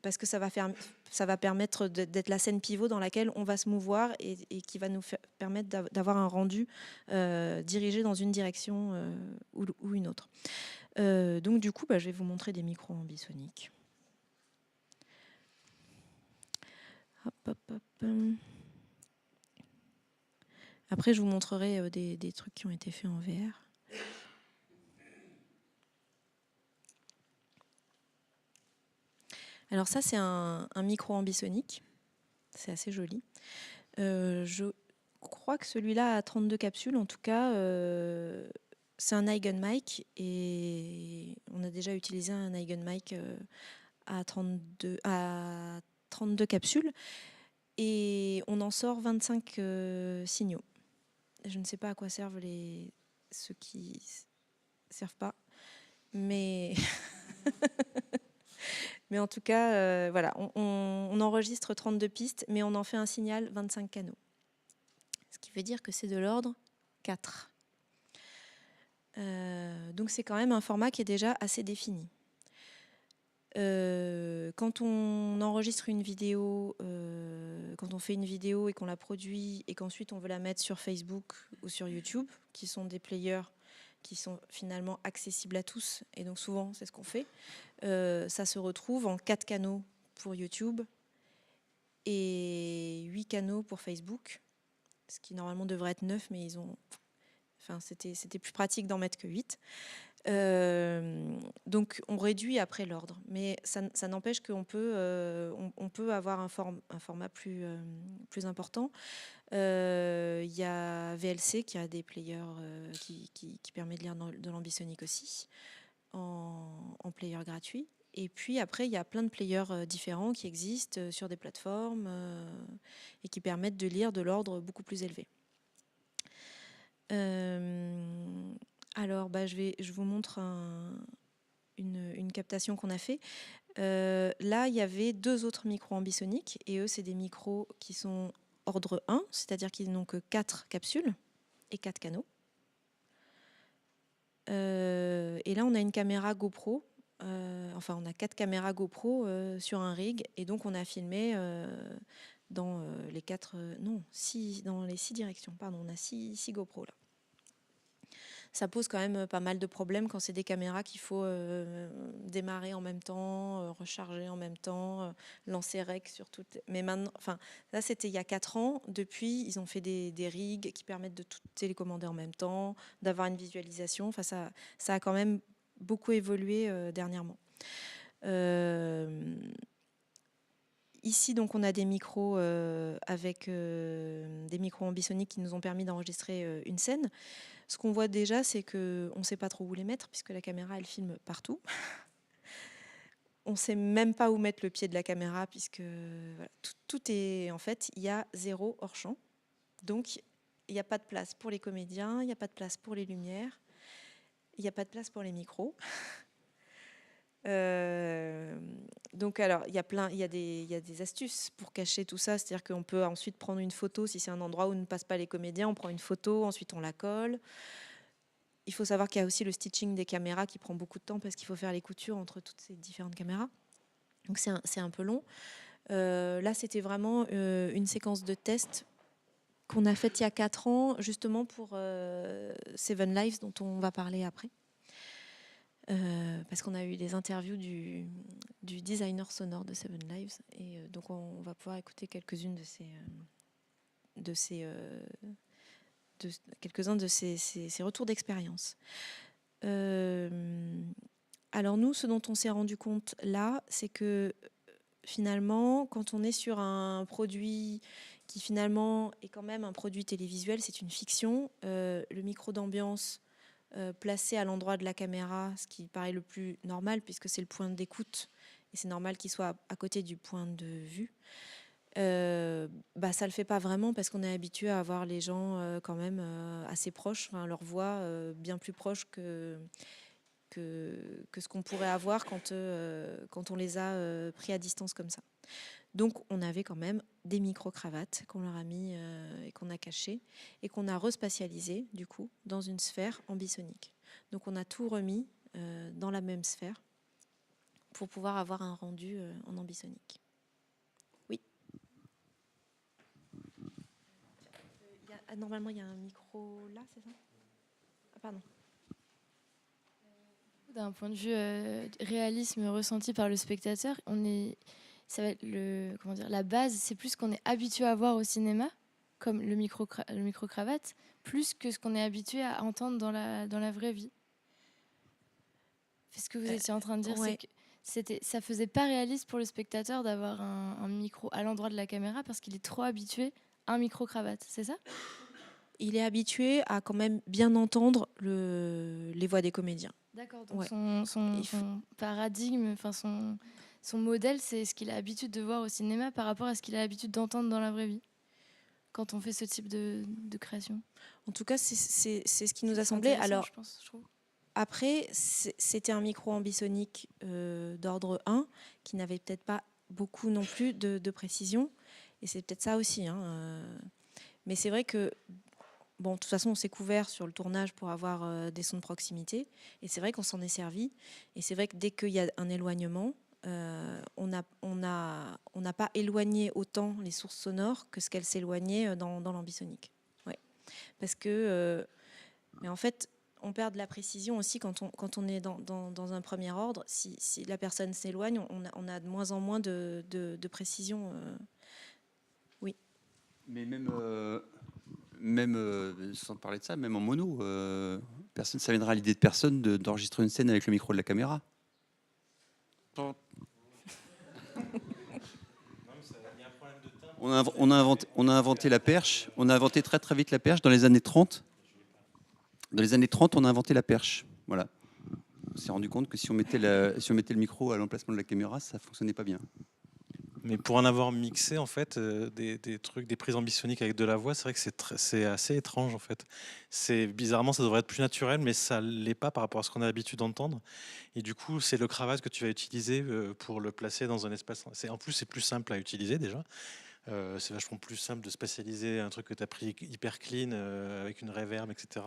parce que ça va permettre d'être la scène pivot dans laquelle on va se mouvoir et qui va nous permettre d'avoir un rendu dirigé dans une direction ou une autre. Donc du coup, je vais vous montrer des micros ambisoniques. Hop, hop, hop. Après, je vous montrerai des trucs qui ont été faits en VR. Alors ça, c'est un micro ambisonique. C'est assez joli. Je crois que celui-là a 32 capsules. En tout cas, c'est un Eigenmic et on a déjà utilisé un Eigenmic à 32 capsules et on en sort 25 signaux. Je ne sais pas à quoi servent ceux qui servent pas, mais mais en tout cas, voilà, on enregistre 32 pistes, mais on en fait un signal 25 canaux. Ce qui veut dire que c'est de l'ordre 4. Donc c'est quand même un format qui est déjà assez défini. Quand on enregistre une vidéo, quand on fait une vidéo et qu'on la produit et qu'ensuite on veut la mettre sur Facebook ou sur YouTube, qui sont des players qui sont finalement accessibles à tous, et donc souvent c'est ce qu'on fait, ça se retrouve en 4 canaux pour YouTube et 8 canaux pour Facebook, ce qui normalement devrait être 9, mais c'était plus pratique d'en mettre que 8. Donc on réduit après l'ordre, mais ça n'empêche qu'on peut, on peut avoir un format plus important. Il y a VLC qui a des players qui permet de lire de l'ambisonique aussi en player gratuit. Et puis après, il y a plein de players différents qui existent sur des plateformes et qui permettent de lire de l'ordre beaucoup plus élevé. Alors, je vous montre une captation qu'on a fait. Là, il y avait 2 autres micros ambisoniques et eux, c'est des micros qui sont ordre 1, c'est-à-dire qu'ils n'ont que 4 capsules et 4 canaux. Et là, on a une caméra GoPro. On a 4 caméras GoPro sur un rig et donc on a filmé dans les 6 directions. Pardon, on a 6 GoPro là. Ça pose quand même pas mal de problèmes quand c'est des caméras qu'il faut démarrer en même temps, recharger en même temps, lancer rec sur toutes. Mais maintenant, là c'était il y a 4 ans. Depuis, ils ont fait des rigs qui permettent de tout télécommander en même temps, d'avoir une visualisation. Ça a quand même beaucoup évolué dernièrement. Ici, donc, on a des micros avec des micros ambisoniques qui nous ont permis d'enregistrer une scène. Ce qu'on voit déjà, c'est qu'on ne sait pas trop où les mettre, puisque la caméra, elle filme partout. On ne sait même pas où mettre le pied de la caméra, puisque voilà, tout est... En fait, il y a 0 hors-champ. Donc, il n'y a pas de place pour les comédiens, il n'y a pas de place pour les lumières, il n'y a pas de place pour les micros. Donc alors il y a des astuces pour cacher tout ça, c'est-à-dire qu'on peut ensuite prendre une photo si c'est un endroit où ne passent pas les comédiens, on prend une photo, ensuite on la colle. Il faut savoir qu'il y a aussi le stitching des caméras qui prend beaucoup de temps parce qu'il faut faire les coutures entre toutes ces différentes caméras. Donc c'est un peu long. Là c'était vraiment une séquence de test qu'on a faite il y a 4 ans justement pour Seven Lives dont on va parler après. parce qu'on a eu des interviews du designer sonore de Seven Lives, et donc on va pouvoir écouter quelques-uns de ces retours d'expérience. Alors nous, ce dont on s'est rendu compte là, c'est que finalement, quand on est sur un produit qui finalement est quand même un produit télévisuel, c'est une fiction, le micro d'ambiance placé à l'endroit de la caméra, ce qui paraît le plus normal puisque c'est le point d'écoute, et c'est normal qu'il soit à côté du point de vue, ça le fait pas vraiment parce qu'on est habitué à avoir les gens quand même assez proches, enfin, leur voix bien plus proche que ce qu'on pourrait avoir quand on les a pris à distance comme ça. Donc on avait quand même des micro-cravates qu'on leur a mis et qu'on a cachées et qu'on a respatialisées du coup dans une sphère ambisonique. Donc on a tout remis dans la même sphère pour pouvoir avoir un rendu en ambisonique. Oui. Normalement il y a un micro là, c'est ça? Ah, pardon. D'un point de vue réalisme ressenti par le spectateur, ça va être la base, c'est plus ce qu'on est habitué à voir au cinéma, comme le micro-cravate, plus que ce qu'on est habitué à entendre dans la vraie vie. Ce que vous étiez en train de dire, ouais. c'est que ça faisait pas réaliste pour le spectateur d'avoir un micro à l'endroit de la caméra parce qu'il est trop habitué à un micro-cravate, c'est ça? Il est habitué à quand même bien entendre les voix des comédiens. D'accord, donc Ouais. son paradigme, son modèle, c'est ce qu'il a l'habitude de voir au cinéma par rapport à ce qu'il a l'habitude d'entendre dans la vraie vie, quand on fait ce type de création. En tout cas, c'est ce qui nous a semblé. Alors, je trouve. Après, c'était un micro ambisonique d'ordre 1 qui n'avait peut-être pas beaucoup non plus de précision. Et c'est peut-être ça aussi. Mais c'est vrai que, bon, de toute façon, on s'est couvert sur le tournage pour avoir des sons de proximité. Et c'est vrai qu'on s'en est servi. Et c'est vrai que dès qu'il y a un éloignement, on n'a pas éloigné autant les sources sonores que ce qu'elles s'éloignaient dans l'ambisonique. Ouais. Parce que, mais en fait, on perd de la précision aussi quand on est dans un premier ordre. Si la personne s'éloigne, on a de moins en moins de précision. Oui. Mais même sans parler de ça, même en mono, personne, ça viendra à l'idée de personne d'enregistrer une scène avec le micro de la caméra. On a inventé la perche. On a inventé très très vite la perche dans les années 30. Dans les années 30, on a inventé la perche. Voilà. On s'est rendu compte que si on mettait le micro à l'emplacement de la caméra, ça fonctionnait pas bien. Mais pour en avoir mixé en fait des prises ambisoniques avec de la voix, c'est vrai que c'est assez étrange en fait. C'est bizarrement, ça devrait être plus naturel, mais ça l'est pas par rapport à ce qu'on a l'habitude d'entendre. Et du coup, c'est le cravate que tu vas utiliser pour le placer dans un espace. En plus, c'est plus simple à utiliser déjà. C'est vachement plus simple de spatialiser un truc que tu as pris hyper clean avec une reverb, etc.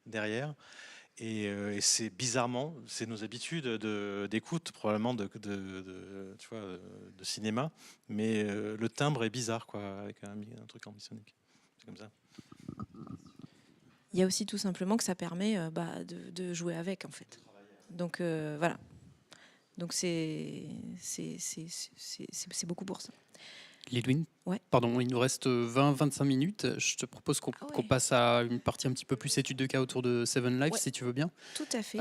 Derrière. Et c'est bizarrement, c'est nos habitudes d'écoute probablement de cinéma, mais le timbre est bizarre quoi, avec un truc ambisonique. C'est comme ça. Il y a aussi tout simplement que ça permet de jouer avec en fait. Donc voilà. Donc c'est beaucoup pour ça. Lidwin, ouais. Pardon, il nous reste 20-25 minutes. Je te propose qu'on passe à une partie un petit peu plus étude de cas autour de Seven Lives, si tu veux bien. Tout à fait.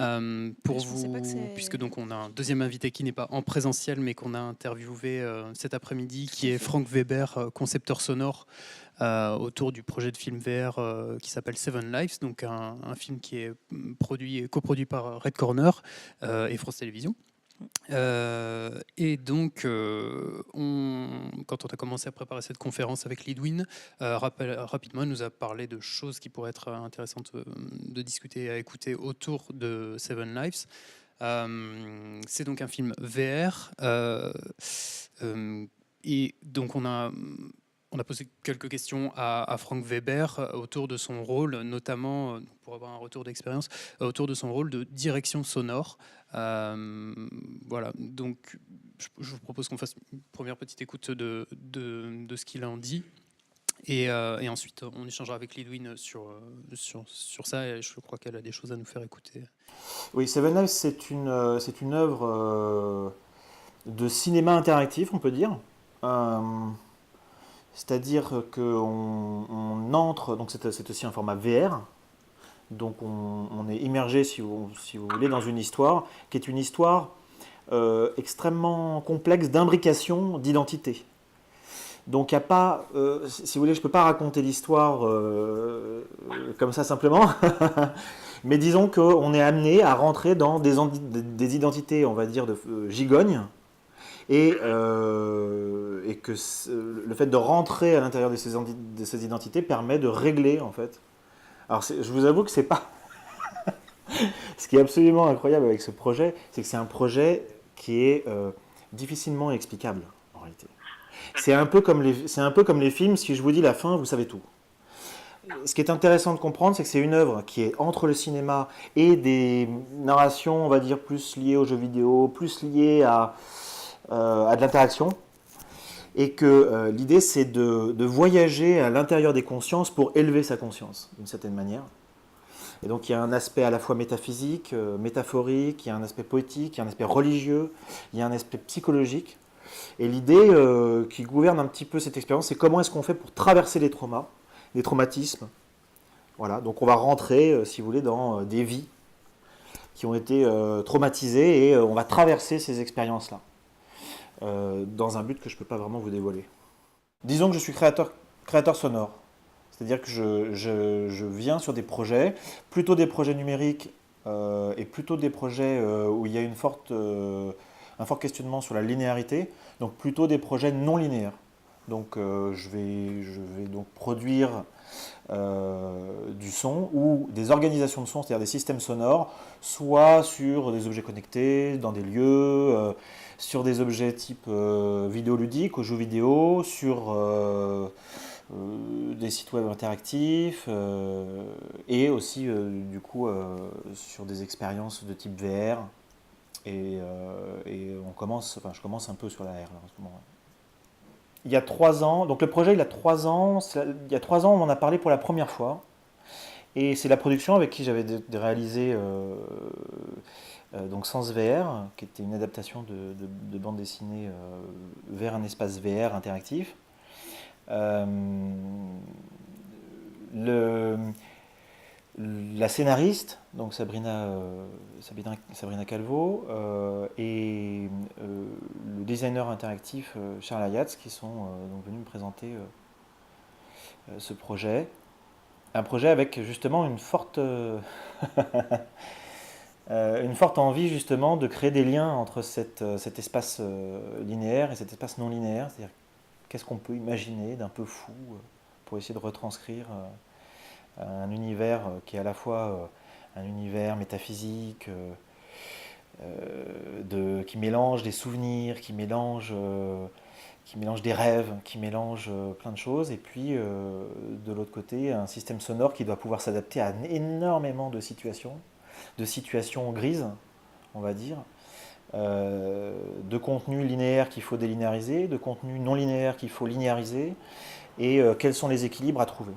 Pour vous, puisque donc on a un deuxième invité qui n'est pas en présentiel, mais qu'on a interviewé cet après-midi, qui est Frank Weber, concepteur sonore, autour du projet de film VR qui s'appelle Seven Lives, donc un film qui est coproduit par Red Corner et France Télévisions. Et donc, quand on a commencé à préparer cette conférence avec Lidwin, rapidement, il nous a parlé de choses qui pourraient être intéressantes de discuter et à écouter autour de Seven Lives. C'est donc un film VR. Et donc, on a posé quelques questions à Frank Weber autour de son rôle, notamment pour avoir un retour d'expérience, autour de son rôle de direction sonore. Voilà, donc je vous propose qu'on fasse une première petite écoute de ce qu'il en dit. Et ensuite, on échangera avec Lidwin sur ça, et je crois qu'elle a des choses à nous faire écouter. Oui, Seven Lives, c'est une œuvre de cinéma interactif, on peut dire. C'est-à-dire qu'on entre, donc c'est aussi un format VR, donc on est immergé, si vous voulez, dans une histoire, qui est une histoire extrêmement complexe d'imbrication d'identité. Donc il n'y a pas, si vous voulez, je ne peux pas raconter l'histoire comme ça simplement, mais disons qu'on est amené à rentrer dans des identités, on va dire, de gigognes, et que le fait de rentrer à l'intérieur de ces identités permet de régler, en fait. Alors je vous avoue que c'est pas... Ce qui est absolument incroyable avec ce projet, c'est que c'est un projet qui est difficilement explicable, en réalité. C'est un peu comme les films, si je vous dis la fin, vous savez tout. Ce qui est intéressant de comprendre, c'est que c'est une œuvre qui est entre le cinéma et des narrations, on va dire, plus liées aux jeux vidéo, plus liées à de l'interaction. Et que l'idée, c'est de voyager à l'intérieur des consciences pour élever sa conscience, d'une certaine manière. Et donc il y a un aspect à la fois métaphysique, métaphorique, il y a un aspect poétique, il y a un aspect religieux, il y a un aspect psychologique. Et l'idée qui gouverne un petit peu cette expérience, c'est comment est-ce qu'on fait pour traverser les traumas, les traumatismes. Voilà, donc on va rentrer, si vous voulez, dans des vies qui ont été traumatisées et on va traverser ces expériences-là, dans un but que je ne peux pas vraiment vous dévoiler. Disons que je suis créateur sonore, c'est-à-dire que je viens sur des projets, plutôt des projets numériques et plutôt des projets où il y a un fort questionnement sur la linéarité, donc plutôt des projets non linéaires. Donc je vais donc produire du son ou des organisations de son, c'est-à-dire des systèmes sonores, soit sur des objets connectés, dans des lieux, sur des objets type vidéoludiques, aux jeux vidéo, sur des sites web interactifs et aussi du coup sur des expériences de type VR. Et je commence un peu sur la R là, en ce moment. Il y a 3 ans, donc le projet il a 3 ans, il y a 3 ans on en a parlé pour la première fois, et c'est la production avec qui j'avais réalisé donc Sens VR, qui était une adaptation de bande dessinée vers un espace VR interactif. La scénariste, donc Sabrina Calvo, et le designer interactif Charles Ayatz, qui sont donc venus me présenter ce projet. Un projet avec justement une forte envie justement de créer des liens entre cet espace linéaire et cet espace non linéaire, c'est-à-dire qu'est-ce qu'on peut imaginer d'un peu fou pour essayer de retranscrire un univers qui est à la fois un univers métaphysique, qui mélange des souvenirs, qui mélange des rêves, qui mélange plein de choses, et puis de l'autre côté, un système sonore qui doit pouvoir s'adapter à énormément de situations grises, on va dire, de contenus linéaires qu'il faut délinéariser, de contenus non linéaires qu'il faut linéariser, et quels sont les équilibres à trouver.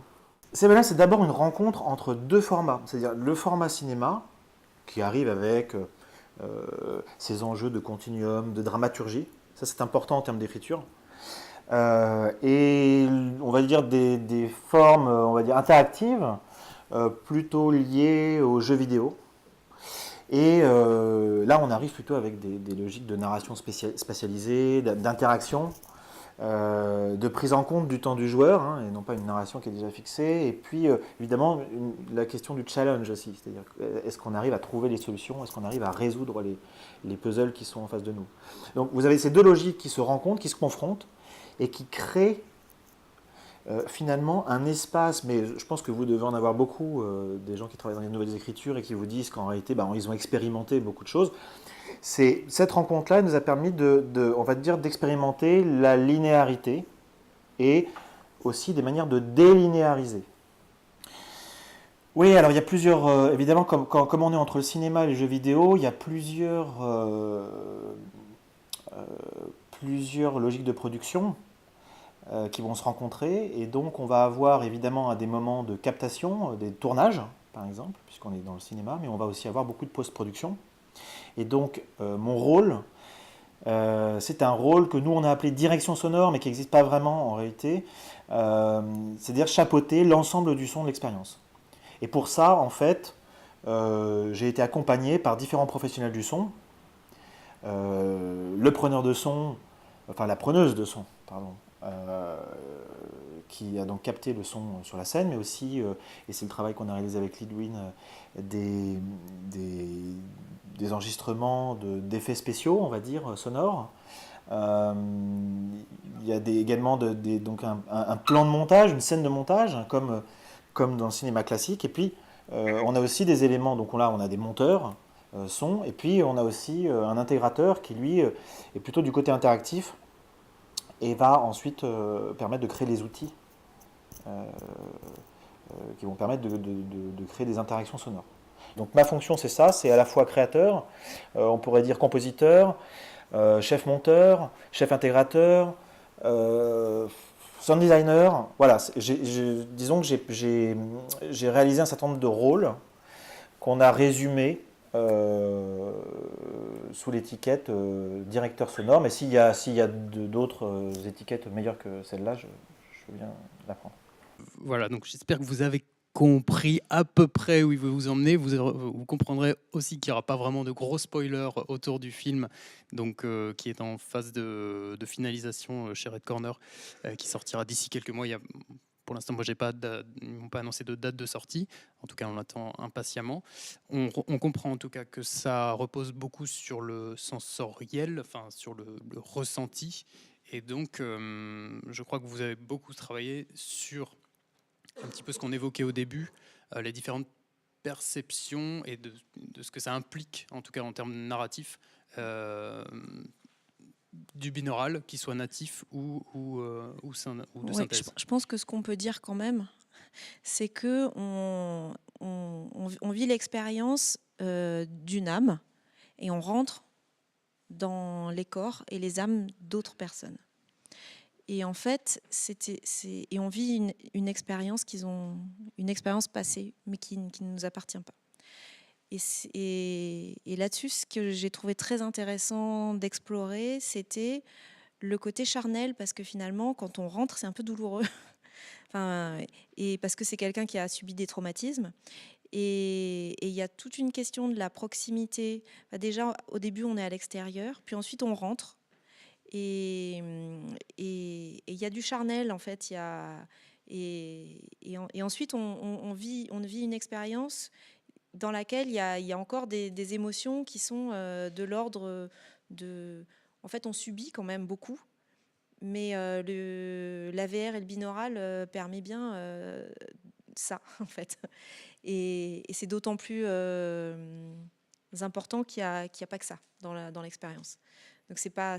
C'est d'abord une rencontre entre 2 formats, c'est-à-dire le format cinéma, qui arrive avec ses enjeux de continuum, de dramaturgie, ça c'est important en termes d'écriture, et on va dire des formes on va dire interactives, plutôt liées aux jeux vidéo. Et là on arrive plutôt avec des logiques de narration spatialisée, d'interaction, de prise en compte du temps du joueur, hein, et non pas une narration qui est déjà fixée, et puis évidemment la question du challenge aussi, c'est-à-dire est-ce qu'on arrive à trouver les solutions, est-ce qu'on arrive à résoudre les puzzles qui sont en face de nous. Donc vous avez ces 2 logiques qui se rencontrent, qui se confrontent, et qui créent finalement un espace, mais je pense que vous devez en avoir beaucoup, des gens qui travaillent dans les nouvelles écritures et qui vous disent qu'en réalité ils ont expérimenté beaucoup de choses. Cette rencontre-là nous a permis on va dire, d'expérimenter la linéarité et aussi des manières de délinéariser. Oui, alors il y a plusieurs, évidemment, comme on est entre le cinéma et les jeux vidéo, il y a plusieurs logiques de production. qui vont se rencontrer. Et donc, on va avoir évidemment des moments de captation, des tournages, par exemple, puisqu'on est dans le cinéma, mais on va aussi avoir beaucoup de post-production. Et donc, mon rôle, c'est un rôle que nous, on a appelé direction sonore, mais qui n'existe pas vraiment en réalité. C'est-à-dire chapeauter l'ensemble du son de l'expérience. Et pour ça, en fait, j'ai été accompagné par différents professionnels du son. Le preneur de son, enfin la preneuse de son, pardon, qui a donc capté le son sur la scène, mais aussi, et c'est le travail qu'on a réalisé avec Lidwin, des enregistrements d'effets spéciaux, on va dire, sonores. Il y a également donc un plan de montage, une scène de montage, hein, comme dans le cinéma classique. Et puis, on a aussi des éléments, donc là, on a des monteurs son, et puis on a aussi un intégrateur qui, lui, est plutôt du côté interactif et va ensuite permettre de créer les outils qui vont permettre de créer des interactions sonores. Donc ma fonction, c'est ça, c'est à la fois créateur, on pourrait dire compositeur, chef monteur, chef intégrateur, sound designer. Voilà, disons que j'ai réalisé un certain nombre de rôles qu'on a résumés sous l'étiquette directeur sonore. Mais s'il y a d'autres étiquettes meilleures que celle-là, je veux bien l'apprendre. Voilà, donc j'espère que vous avez compris à peu près où il veut vous emmener. Vous comprendrez aussi qu'il n'y aura pas vraiment de gros spoilers autour du film, donc qui est en phase de finalisation chez Red Corner, qui sortira d'ici quelques mois. Pour l'instant, moi, ils n'ont pas annoncé de date de sortie. En tout cas, on l'attend impatiemment. On comprend en tout cas que ça repose beaucoup sur le sensoriel, enfin sur le ressenti. Et donc, je crois que vous avez beaucoup travaillé sur un petit peu ce qu'on évoquait au début, les différentes perceptions et de ce que ça implique, en tout cas en termes narratifs, du binaural, qu'il soit natif ou de synthèse. Je pense que ce qu'on peut dire quand même, c'est que on vit l'expérience d'une âme et on rentre dans les corps et les âmes d'autres personnes. Et en fait, et on vit une expérience une expérience passée, mais qui ne nous appartient pas. Et là-dessus, ce que j'ai trouvé très intéressant d'explorer, c'était le côté charnel, parce que finalement, quand on rentre, c'est un peu douloureux. Et parce que c'est quelqu'un qui a subi des traumatismes. Et il y a toute une question de la proximité. Déjà, au début, on est à l'extérieur, puis ensuite, on rentre. Et il y a du charnel, en fait. Et ensuite, on vit une expérience dans laquelle il y a encore des émotions qui sont de l'ordre de... En fait, on subit quand même beaucoup, mais l'AVR et le binaural permet bien ça, en fait. Et c'est d'autant plus important qu'il n'y a pas que ça dans l'expérience. Donc c'est pas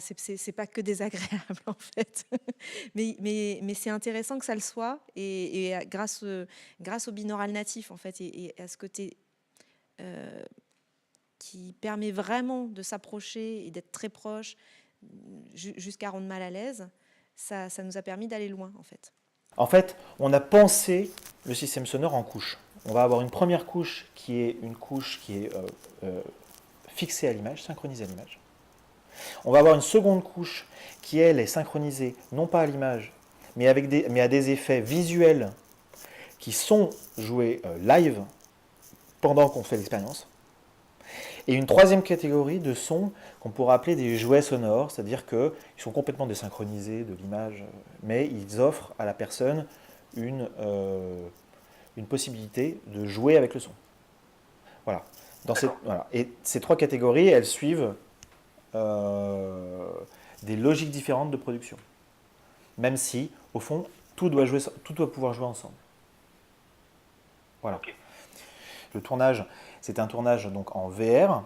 que désagréable en fait, mais c'est intéressant que ça le soit et grâce au binaural natif en fait et à ce côté qui permet vraiment de s'approcher et d'être très proche jusqu'à rendre mal à l'aise, ça nous a permis d'aller loin en fait. En fait, on a pensé le système sonore en couches. On va avoir une première couche qui est une couche qui est fixée à l'image, synchronisée à l'image. On va avoir une seconde couche qui, elle, est synchronisée, non pas à l'image, mais à des effets visuels qui sont joués live pendant qu'on fait l'expérience. Et une troisième catégorie de sons qu'on pourrait appeler des jouets sonores, c'est-à-dire qu'ils sont complètement désynchronisés de l'image, mais ils offrent à la personne une possibilité de jouer avec le son. Voilà. Voilà. Et ces trois catégories, elles suivent des logiques différentes de production. Même si, au fond, tout doit pouvoir jouer ensemble. Voilà. Okay. Le tournage, c'est un tournage donc en VR.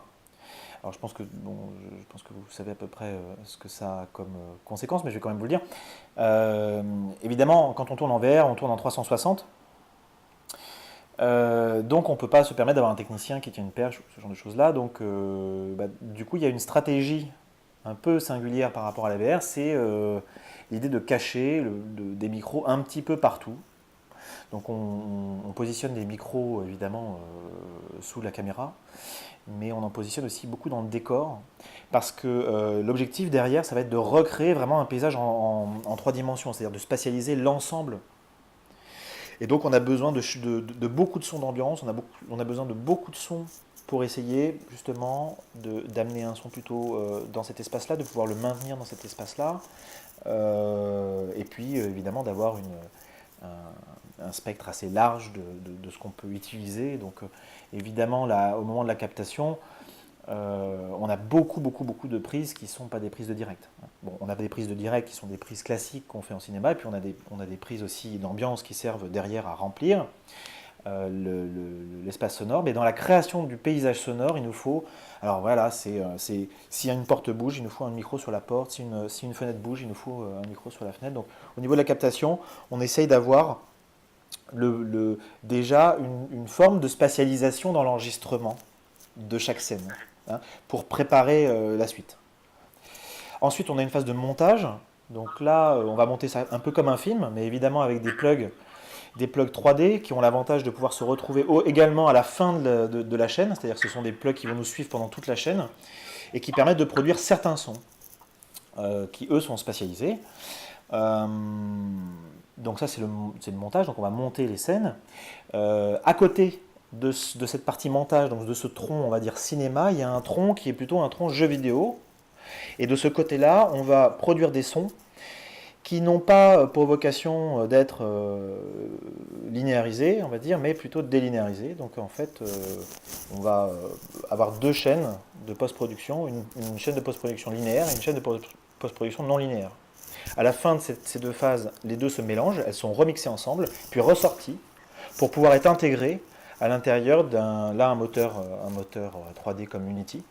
Alors je pense que vous savez à peu près ce que ça a comme conséquence, mais je vais quand même vous le dire. Évidemment, quand on tourne en VR, on tourne en 360. Donc on ne peut pas se permettre d'avoir un technicien qui tient une perche ou ce genre de choses-là. Donc du coup, il y a une stratégie un peu singulière par rapport à la VR, c'est l'idée de cacher des micros un petit peu partout. Donc on positionne des micros évidemment sous la caméra, mais on en positionne aussi beaucoup dans le décor, parce que l'objectif derrière, ça va être de recréer vraiment un paysage en 3 dimensions, c'est-à-dire de spatialiser l'ensemble. Et donc on a besoin de beaucoup de sons d'ambiance, on a besoin de beaucoup de sons pour essayer justement d'amener un son plutôt dans cet espace-là, de pouvoir le maintenir dans cet espace-là, et puis évidemment d'avoir un spectre assez large de ce qu'on peut utiliser. Donc évidemment, là, au moment de la captation, on a beaucoup de prises qui ne sont pas des prises de direct. Bon, on a des prises de direct qui sont des prises classiques qu'on fait en cinéma, et puis on a des prises aussi d'ambiance qui servent derrière à remplir l'espace sonore. Mais dans la création du paysage sonore, il nous faut... Alors voilà, s'il y a une porte bouge, il nous faut un micro sur la porte. Si une fenêtre bouge, il nous faut un micro sur la fenêtre. Donc au niveau de la captation, on essaye d'avoir déjà une forme de spatialisation dans l'enregistrement de chaque scène, hein, pour préparer la suite. Ensuite, on a une phase de montage. Donc là, on va monter ça un peu comme un film, mais évidemment avec des plugs 3D qui ont l'avantage de pouvoir se retrouver également à la fin de la chaîne, c'est-à-dire que ce sont des plugs qui vont nous suivre pendant toute la chaîne et qui permettent de produire certains sons qui, eux, sont spatialisés. Donc ça, c'est le montage, donc on va monter les scènes. À côté de cette partie montage, donc de ce tronc, on va dire cinéma, il y a un tronc qui est plutôt un tronc jeu vidéo. Et de ce côté-là, on va produire des sons qui n'ont pas pour vocation d'être linéarisés, on va dire, mais plutôt délinéarisés. Donc en fait, on va avoir 2 chaînes de post-production, une chaîne de post-production linéaire et une chaîne de post-production non linéaire. À la fin de ces 2 phases, les 2 se mélangent, elles sont remixées ensemble, puis ressorties pour pouvoir être intégrées à l'intérieur un moteur 3D comme Unity.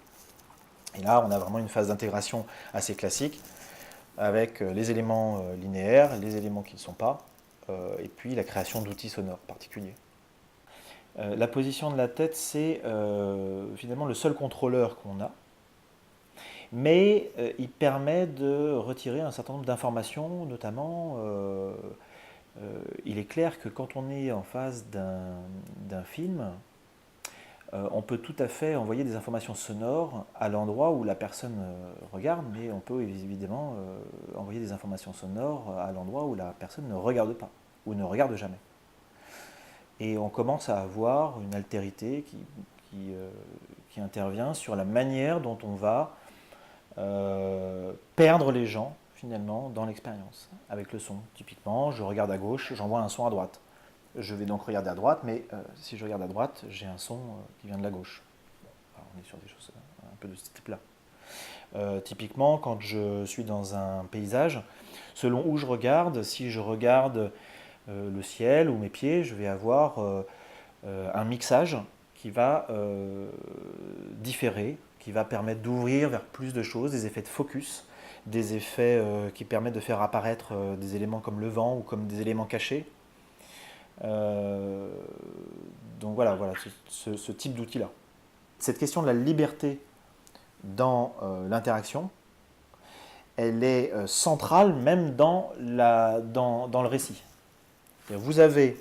Et là, on a vraiment une phase d'intégration assez classique avec les éléments linéaires, les éléments qui ne sont pas, et puis la création d'outils sonores particuliers. La position de la tête, c'est finalement le seul contrôleur qu'on a, mais il permet de retirer un certain nombre d'informations, notamment, il est clair que quand on est en face d'un film, on peut tout à fait envoyer des informations sonores à l'endroit où la personne regarde, mais on peut évidemment envoyer des informations sonores à l'endroit où la personne ne regarde pas, ou ne regarde jamais. Et on commence à avoir une altérité qui intervient sur la manière dont on va perdre les gens, finalement, dans l'expérience, avec le son. Typiquement, je regarde à gauche, j'envoie un son à droite. Je vais donc regarder à droite, mais si je regarde à droite, j'ai un son qui vient de la gauche. Bon, alors on est sur des choses un peu de ce type-là. Typiquement, quand je suis dans un paysage, selon où je regarde, si je regarde le ciel ou mes pieds, je vais avoir un mixage qui va différer, qui va permettre d'ouvrir vers plus de choses, des effets de focus, des effets qui permettent de faire apparaître des éléments comme le vent ou comme des éléments cachés. Donc voilà ce type d'outil-là. Cette question de la liberté dans l'interaction, elle est centrale même dans le récit. Vous avez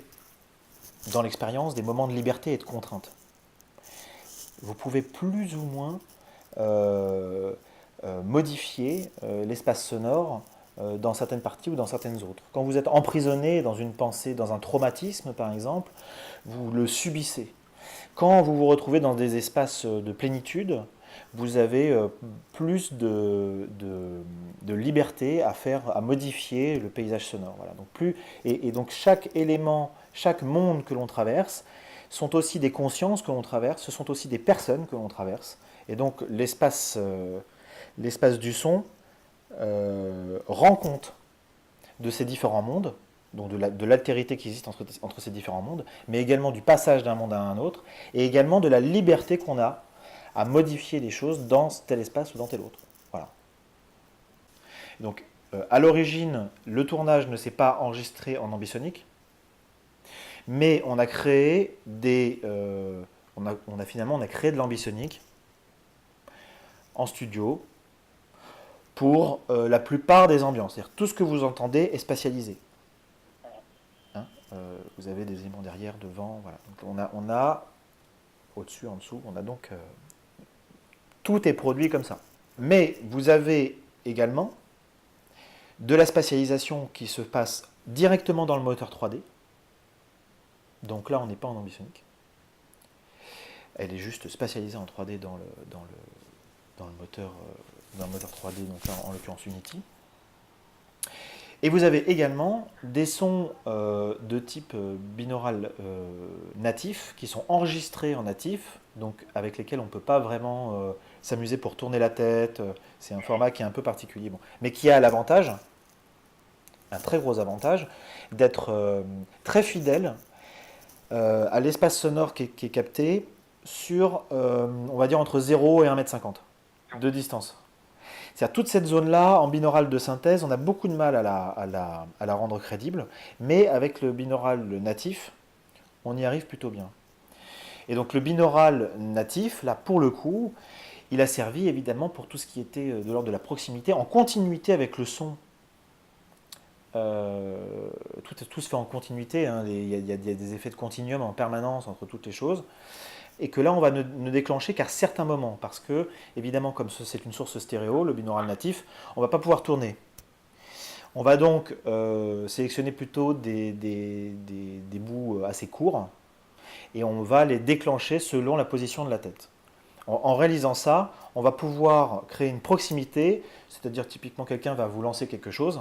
dans l'expérience des moments de liberté et de contrainte. Vous pouvez plus ou moins modifier l'espace sonore dans certaines parties ou dans certaines autres. Quand vous êtes emprisonné dans une pensée, dans un traumatisme par exemple, vous le subissez. Quand vous vous retrouvez dans des espaces de plénitude, vous avez plus de liberté à modifier le paysage sonore. Voilà. Donc donc chaque élément, chaque monde que l'on traverse sont aussi des consciences que l'on traverse, ce sont aussi des personnes que l'on traverse. Et donc l'espace du son rend compte de ces différents mondes, donc de l'altérité qui existe entre ces différents mondes, mais également du passage d'un monde à un autre, et également de la liberté qu'on a à modifier les choses dans tel espace ou dans tel autre. Voilà. Donc, à l'origine, le tournage ne s'est pas enregistré en ambisonique, mais on a créé on a créé de l'ambisonique en studio pour la plupart des ambiances. C'est-à-dire tout ce que vous entendez est spatialisé. Hein, vous avez des éléments derrière, devant, voilà. Donc on a au-dessus, en dessous, on a donc tout est produit comme ça. Mais vous avez également de la spatialisation qui se passe directement dans le moteur 3D. Donc là, on n'est pas en ambisonique. Elle est juste spatialisée en 3D dans le moteur 3D, donc là, en l'occurrence Unity. Et vous avez également des sons de type binaural natif qui sont enregistrés en natif, donc avec lesquels on ne peut pas vraiment s'amuser pour tourner la tête. C'est un format qui est un peu particulier, bon, mais qui a l'avantage, un très gros avantage, d'être très fidèle à l'espace sonore qui est capté sur, on va dire, entre 0 et 1,50 m de distance. C'est-à-dire toute cette zone-là, en binaural de synthèse, on a beaucoup de mal à la rendre crédible, mais avec le binaural natif, on y arrive plutôt bien. Et donc le binaural natif, là, pour le coup, il a servi évidemment pour tout ce qui était de l'ordre de la proximité, en continuité avec le son. Tout se fait en continuité, hein. Il y a des effets de continuum en permanence entre toutes les choses. Et que là, on va ne déclencher qu'à certains moments, parce que, évidemment, comme c'est une source stéréo, le binaural natif, on ne va pas pouvoir tourner. On va donc sélectionner plutôt des bouts assez courts, et on va les déclencher selon la position de la tête. En réalisant ça, on va pouvoir créer une proximité, c'est-à-dire typiquement quelqu'un va vous lancer quelque chose.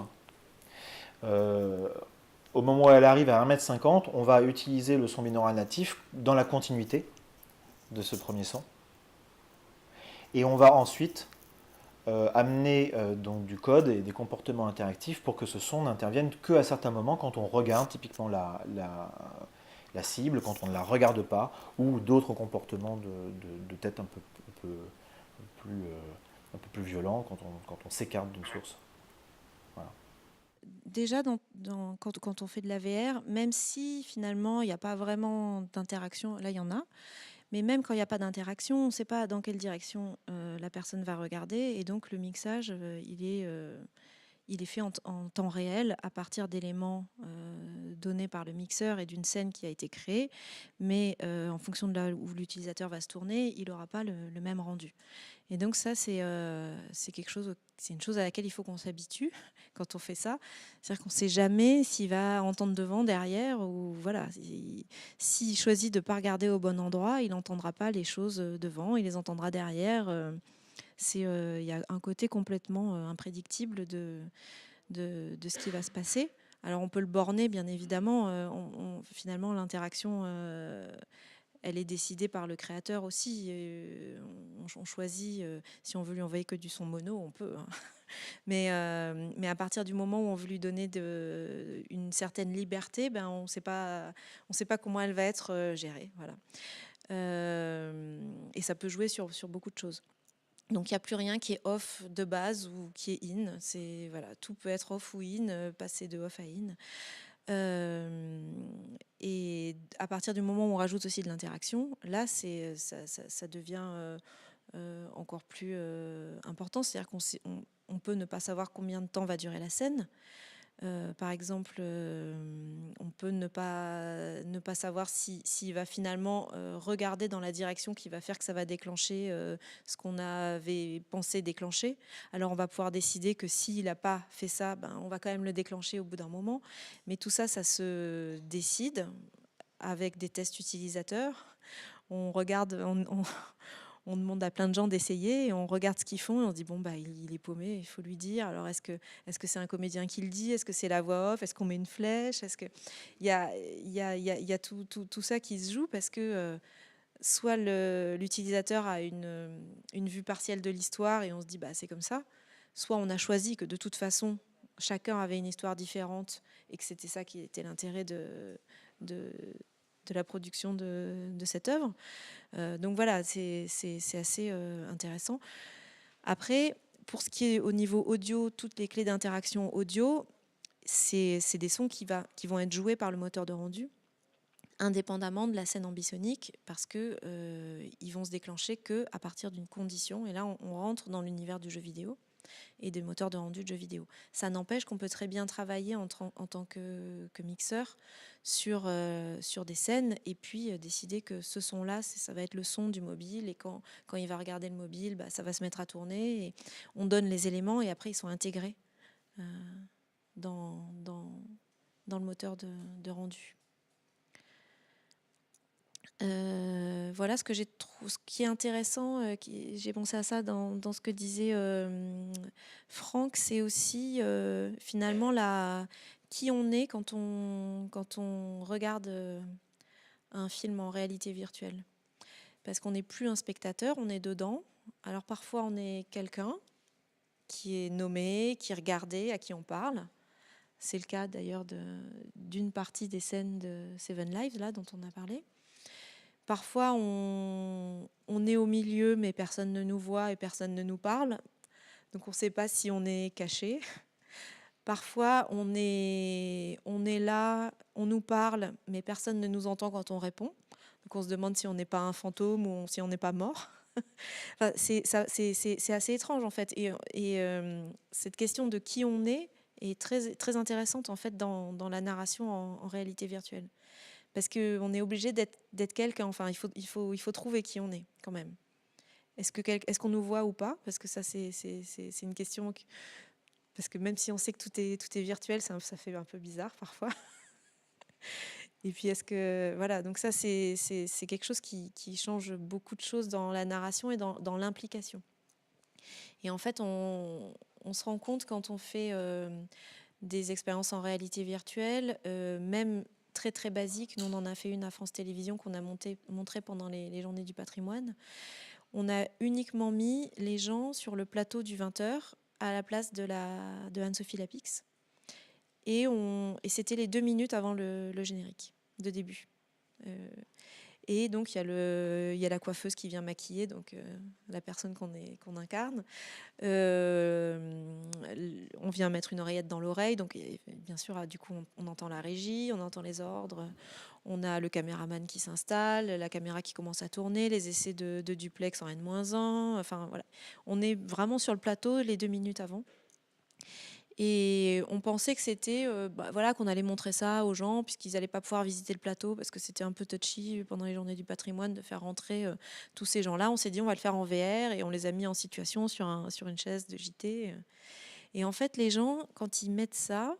Au moment où elle arrive à 1,50 m, on va utiliser le son binaural natif dans la continuité de ce premier son. Et on va ensuite amener donc du code et des comportements interactifs pour que ce son n'intervienne qu'à certains moments quand on regarde typiquement la cible, quand on ne la regarde pas, ou d'autres comportements de tête un peu plus violents quand on s'écarte d'une source. Voilà. Déjà, quand on fait de la VR, même si finalement il n'y a pas vraiment d'interaction, là il y en a, mais même quand il n'y a pas d'interaction, on ne sait pas dans quelle direction la personne va regarder, et donc le mixage, il est fait en temps réel à partir d'éléments donnés par le mixeur et d'une scène qui a été créée, mais en fonction de là où l'utilisateur va se tourner, il n'aura pas le même rendu. Et donc ça, c'est une chose à laquelle il faut qu'on s'habitue quand on fait ça. C'est-à-dire qu'on ne sait jamais s'il va entendre devant, derrière, ou voilà. S'il choisit de ne pas regarder au bon endroit, il n'entendra pas les choses devant, il les entendra derrière. Il y a un côté complètement imprédictible de ce qui va se passer. Alors on peut le borner, bien évidemment. Finalement, l'interaction, elle est décidée par le créateur aussi. On choisit, si on veut lui envoyer que du son mono, on peut. Hein. Mais à partir du moment où on veut lui donner une certaine liberté, ben on ne sait pas comment elle va être gérée. Voilà. Et ça peut jouer sur beaucoup de choses. Donc il n'y a plus rien qui est off de base ou qui est in. Voilà, tout peut être off ou in, passer de off à in. Et à partir du moment où on rajoute aussi de l'interaction, là ça devient encore plus important. C'est-à-dire qu'on peut ne pas savoir combien de temps va durer la scène. Par exemple, on peut ne pas savoir s'il va finalement regarder dans la direction qui va faire que ça va déclencher ce qu'on avait pensé déclencher. Alors on va pouvoir décider que s'il n'a pas fait ça, ben, on va quand même le déclencher au bout d'un moment. Mais tout ça, ça se décide avec des tests utilisateurs. On regarde... On demande à plein de gens d'essayer et on regarde ce qu'ils font et on se dit bon bah il est paumé, il faut lui dire. Alors est-ce que c'est un comédien qui le dit, est-ce que c'est la voix off, est-ce qu'on met une flèche, est-ce que il y a tout ça qui se joue parce que soit l'utilisateur a une vue partielle de l'histoire et on se dit bah c'est comme ça, soit on a choisi que de toute façon chacun avait une histoire différente et que c'était ça qui était l'intérêt de la production de cette œuvre. Donc voilà, c'est assez intéressant. Après, pour ce qui est au niveau audio, toutes les clés d'interaction audio, c'est des sons qui vont être joués par le moteur de rendu, indépendamment de la scène ambisonique, parce qu'ils vont se déclencher qu'à partir d'une condition. Et là, on rentre dans l'univers du jeu vidéo. et des moteurs de rendu de jeux vidéo. Ça n'empêche qu'on peut très bien travailler en tant que mixeur sur des scènes et puis décider que ce son-là, ça va être le son du mobile, et quand il va regarder le mobile, bah, ça va se mettre à tourner, et on donne les éléments et après ils sont intégrés dans le moteur de rendu. Voilà ce que ce qui est intéressant, j'ai pensé à ça dans ce que disait Franck, c'est aussi finalement qui on est quand on regarde un film en réalité virtuelle. Parce qu'on n'est plus un spectateur, on est dedans. Alors parfois on est quelqu'un qui est nommé, qui est regardé, à qui on parle. C'est le cas d'ailleurs d'une partie des scènes de Seven Lives, là, dont on a parlé. Parfois, on est au milieu, mais personne ne nous voit et personne ne nous parle. Donc, on ne sait pas si on est caché. Parfois, on est là, on nous parle, mais personne ne nous entend quand on répond. Donc, on se demande si on n'est pas un fantôme ou si on n'est pas mort. Enfin, c'est assez étrange, en fait. Et cette question de qui on est très, très intéressante, en fait, dans la narration en réalité virtuelle. Parce qu'on est obligé d'être quelqu'un. Enfin, il faut trouver qui on est, quand même. Est-ce qu'on nous voit ou pas? Parce que ça, c'est une question... Parce que même si on sait que tout est virtuel, ça fait un peu bizarre, parfois. Et puis, voilà, donc ça, c'est quelque chose qui change beaucoup de choses dans la narration et dans l'implication. Et en fait, on se rend compte quand on fait des expériences en réalité virtuelle, même très très basiques. Nous, on en a fait une à France Télévisions qu'on a montré pendant les Journées du patrimoine. On a uniquement mis les gens sur le plateau du 20h à la place de Anne-Sophie Lapix. Et c'était les 2 minutes avant le générique de début. Et donc, il y a la coiffeuse qui vient maquiller, donc la personne qu'on incarne. On vient mettre une oreillette dans l'oreille, donc bien sûr, du coup, on entend la régie, on entend les ordres. On a le caméraman qui s'installe, la caméra qui commence à tourner, les essais de duplex en N-1. Enfin, voilà. On est vraiment sur le plateau les 2 minutes avant. Et on pensait que c'était voilà, qu'on allait montrer ça aux gens puisqu'ils n'allaient pas pouvoir visiter le plateau parce que c'était un peu touchy pendant les Journées du patrimoine de faire rentrer tous ces gens-là. On s'est dit on va le faire en VR et on les a mis en situation sur une chaise de JT. Et en fait, les gens, quand ils mettent ça,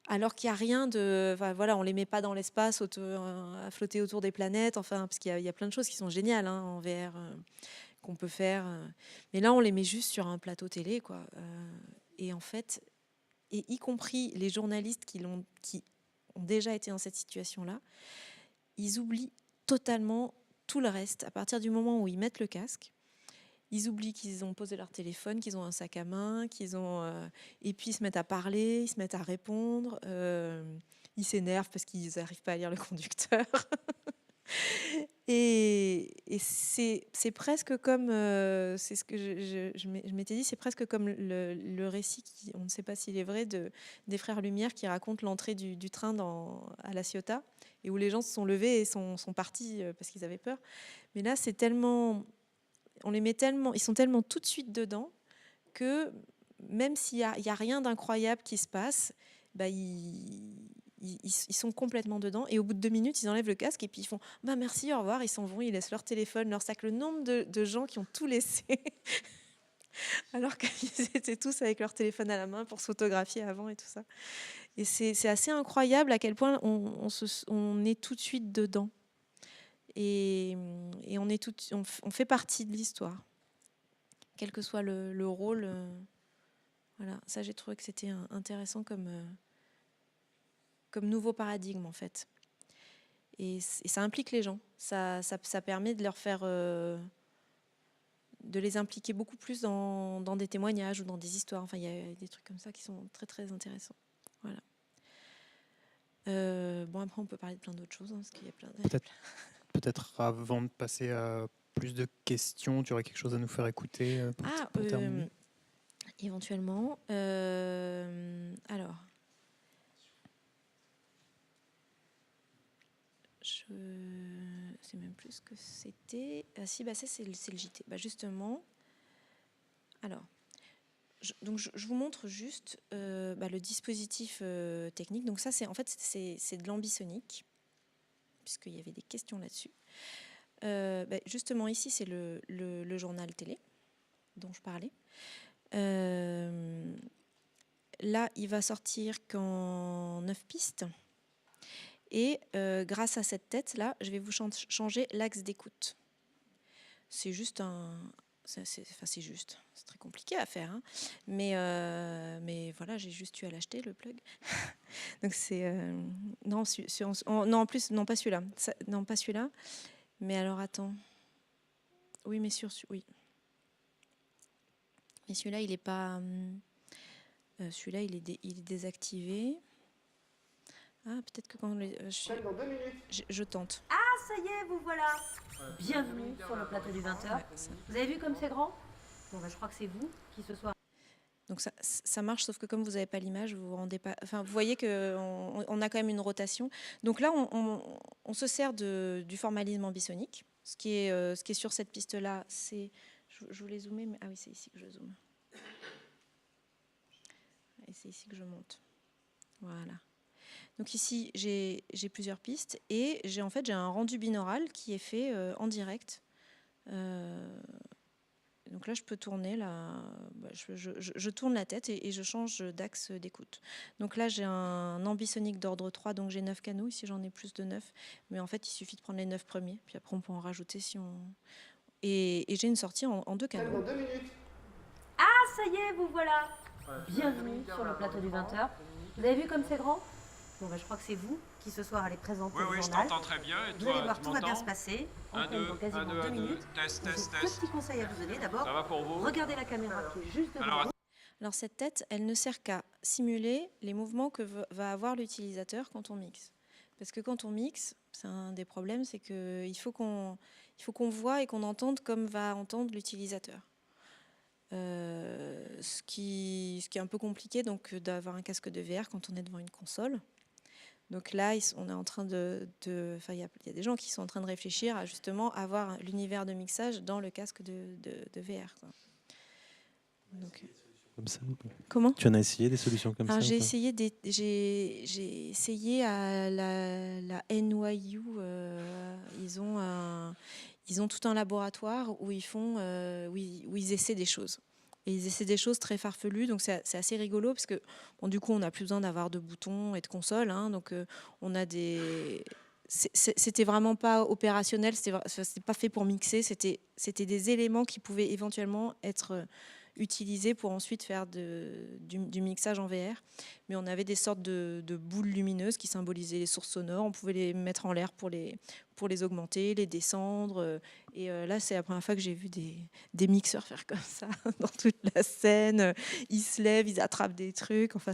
alors qu'il n'y a rien de... Enfin, voilà, on ne les met pas dans l'espace à flotter autour des planètes, enfin, parce qu'il y a plein de choses qui sont géniales en VR qu'on peut faire. Mais là, on les met juste sur un plateau télé, quoi. Et en fait... Et y compris les journalistes qui ont déjà été dans cette situation-là, ils oublient totalement tout le reste. À partir du moment où ils mettent le casque, ils oublient qu'ils ont posé leur téléphone, qu'ils ont un sac à main, et puis ils se mettent à parler, ils se mettent à répondre, ils s'énervent parce qu'ils n'arrivent pas à lire le conducteur. Et c'est presque comme, c'est ce que je m'étais dit, c'est presque comme le récit, on ne sait pas s'il est vrai, des Frères Lumière qui racontent l'entrée du train à La Ciotat, et où les gens se sont levés et sont partis parce qu'ils avaient peur. Mais là, c'est tellement... ils sont tellement tout de suite dedans que même s'il n'y a rien d'incroyable qui se passe, bah, ils sont complètement dedans, et au bout de 2 minutes ils enlèvent le casque et puis ils font bah merci, au revoir, ils s'en vont, ils laissent leur téléphone, leur sac. Le nombre de gens qui ont tout laissé alors qu'ils étaient tous avec leur téléphone à la main pour se photographier avant et tout ça. Et c'est assez incroyable à quel point on est tout de suite dedans, et on fait partie de l'histoire, quel que soit le rôle. Voilà, ça j'ai trouvé que c'était intéressant comme nouveau paradigme, en fait. Et ça implique les gens. Ça permet de leur faire... de les impliquer beaucoup plus dans des témoignages ou dans des histoires. Enfin, il y a des trucs comme ça qui sont très, très intéressants. Voilà. Bon, après, on peut parler de plein d'autres choses, parce qu'il y a plein de... Peut-être avant de passer à plus de questions, tu aurais quelque chose à nous faire écouter pour terminer. Éventuellement. Alors... Je sais même plus ce que c'était. Ah si, bah ça c'est le JT. Bah justement, alors, je vous montre juste le dispositif technique. Donc ça, c'est de l'ambisonique, puisqu'il y avait des questions là-dessus. Justement, ici, c'est le journal télé dont je parlais. Là, il va sortir qu'en 9 pistes. Et grâce à cette tête-là, je vais vous changer l'axe d'écoute. C'est juste c'est juste. C'est très compliqué à faire. Hein. Mais voilà, j'ai juste eu à l'acheter, le plug. Donc c'est... non, en plus, non, pas celui-là. Non, pas celui-là. Mais alors, attends. Oui, mais oui. Mais celui-là, il n'est pas... celui-là, il est désactivé. Ah, peut-être que quand... je tente. Ah, ça y est, vous voilà. Bienvenue sur le plateau du 20h. Vous avez vu comme c'est grand? Bon, je crois que c'est vous qui ce soir... Donc ça marche, sauf que comme vous n'avez pas l'image, vous vous rendez pas... Enfin, vous voyez qu'on a quand même une rotation. Donc là, on se sert du formalisme ambisonique. Ce qui est sur cette piste-là, c'est... Je voulais zoomer, mais... Ah oui, c'est ici que je zoome. Et c'est ici que je monte. Voilà. Donc ici, j'ai plusieurs pistes et j'ai un rendu binaural qui est fait en direct. Donc là, je peux tourner, je tourne la tête et je change d'axe d'écoute. Donc là, j'ai un ambisonique d'ordre 3, donc j'ai 9 canaux. Ici, j'en ai plus de 9. Mais en fait, il suffit de prendre les 9 premiers. Puis après, on peut en rajouter si on... Et j'ai une sortie en 2 canaux. Ah, ça y est, vous voilà. Bienvenue sur le plateau du 20h. Vous avez vu comme c'est grand? Bon, je crois que c'est vous qui ce soir allez présenter le journal. Oui, je t'entends très bien. Et vous toi, allez voir, tout va bien se passer. On compte dans quasiment 2 minutes. Test. Deux petits conseils à vous donner. D'abord, ça va pour vous? regardez la caméra qui est juste devant vous. Alors cette tête, elle ne sert qu'à simuler les mouvements que va avoir l'utilisateur quand on mixe. Parce que quand on mixe, c'est un des problèmes, c'est qu'il faut qu'on voit et qu'on entende comme va entendre l'utilisateur. Ce qui est un peu compliqué donc d'avoir un casque de VR quand on est devant une console. Donc là, on est en train il y a des gens qui sont en train de réfléchir à justement avoir l'univers de mixage dans le casque de VR. Quoi. Donc, comme ça, comment? Tu en as essayé des solutions comme ça? J'ai essayé à la NYU. Ils ont tout un laboratoire où ils essaient des choses. Et ils essaient des choses très farfelues, donc c'est assez rigolo parce que du coup on n'a plus besoin d'avoir de boutons et de consoles, hein, donc on a des... C'était vraiment pas opérationnel, c'était pas fait pour mixer, c'était des éléments qui pouvaient éventuellement être utilisés pour ensuite faire du mixage en VR. Mais on avait des sortes de boules lumineuses qui symbolisaient les sources sonores. On pouvait les mettre en l'air pour les augmenter, les descendre. Et là, c'est la première fois que j'ai vu des mixeurs faire comme ça dans toute la scène. Ils se lèvent, ils attrapent des trucs. Enfin,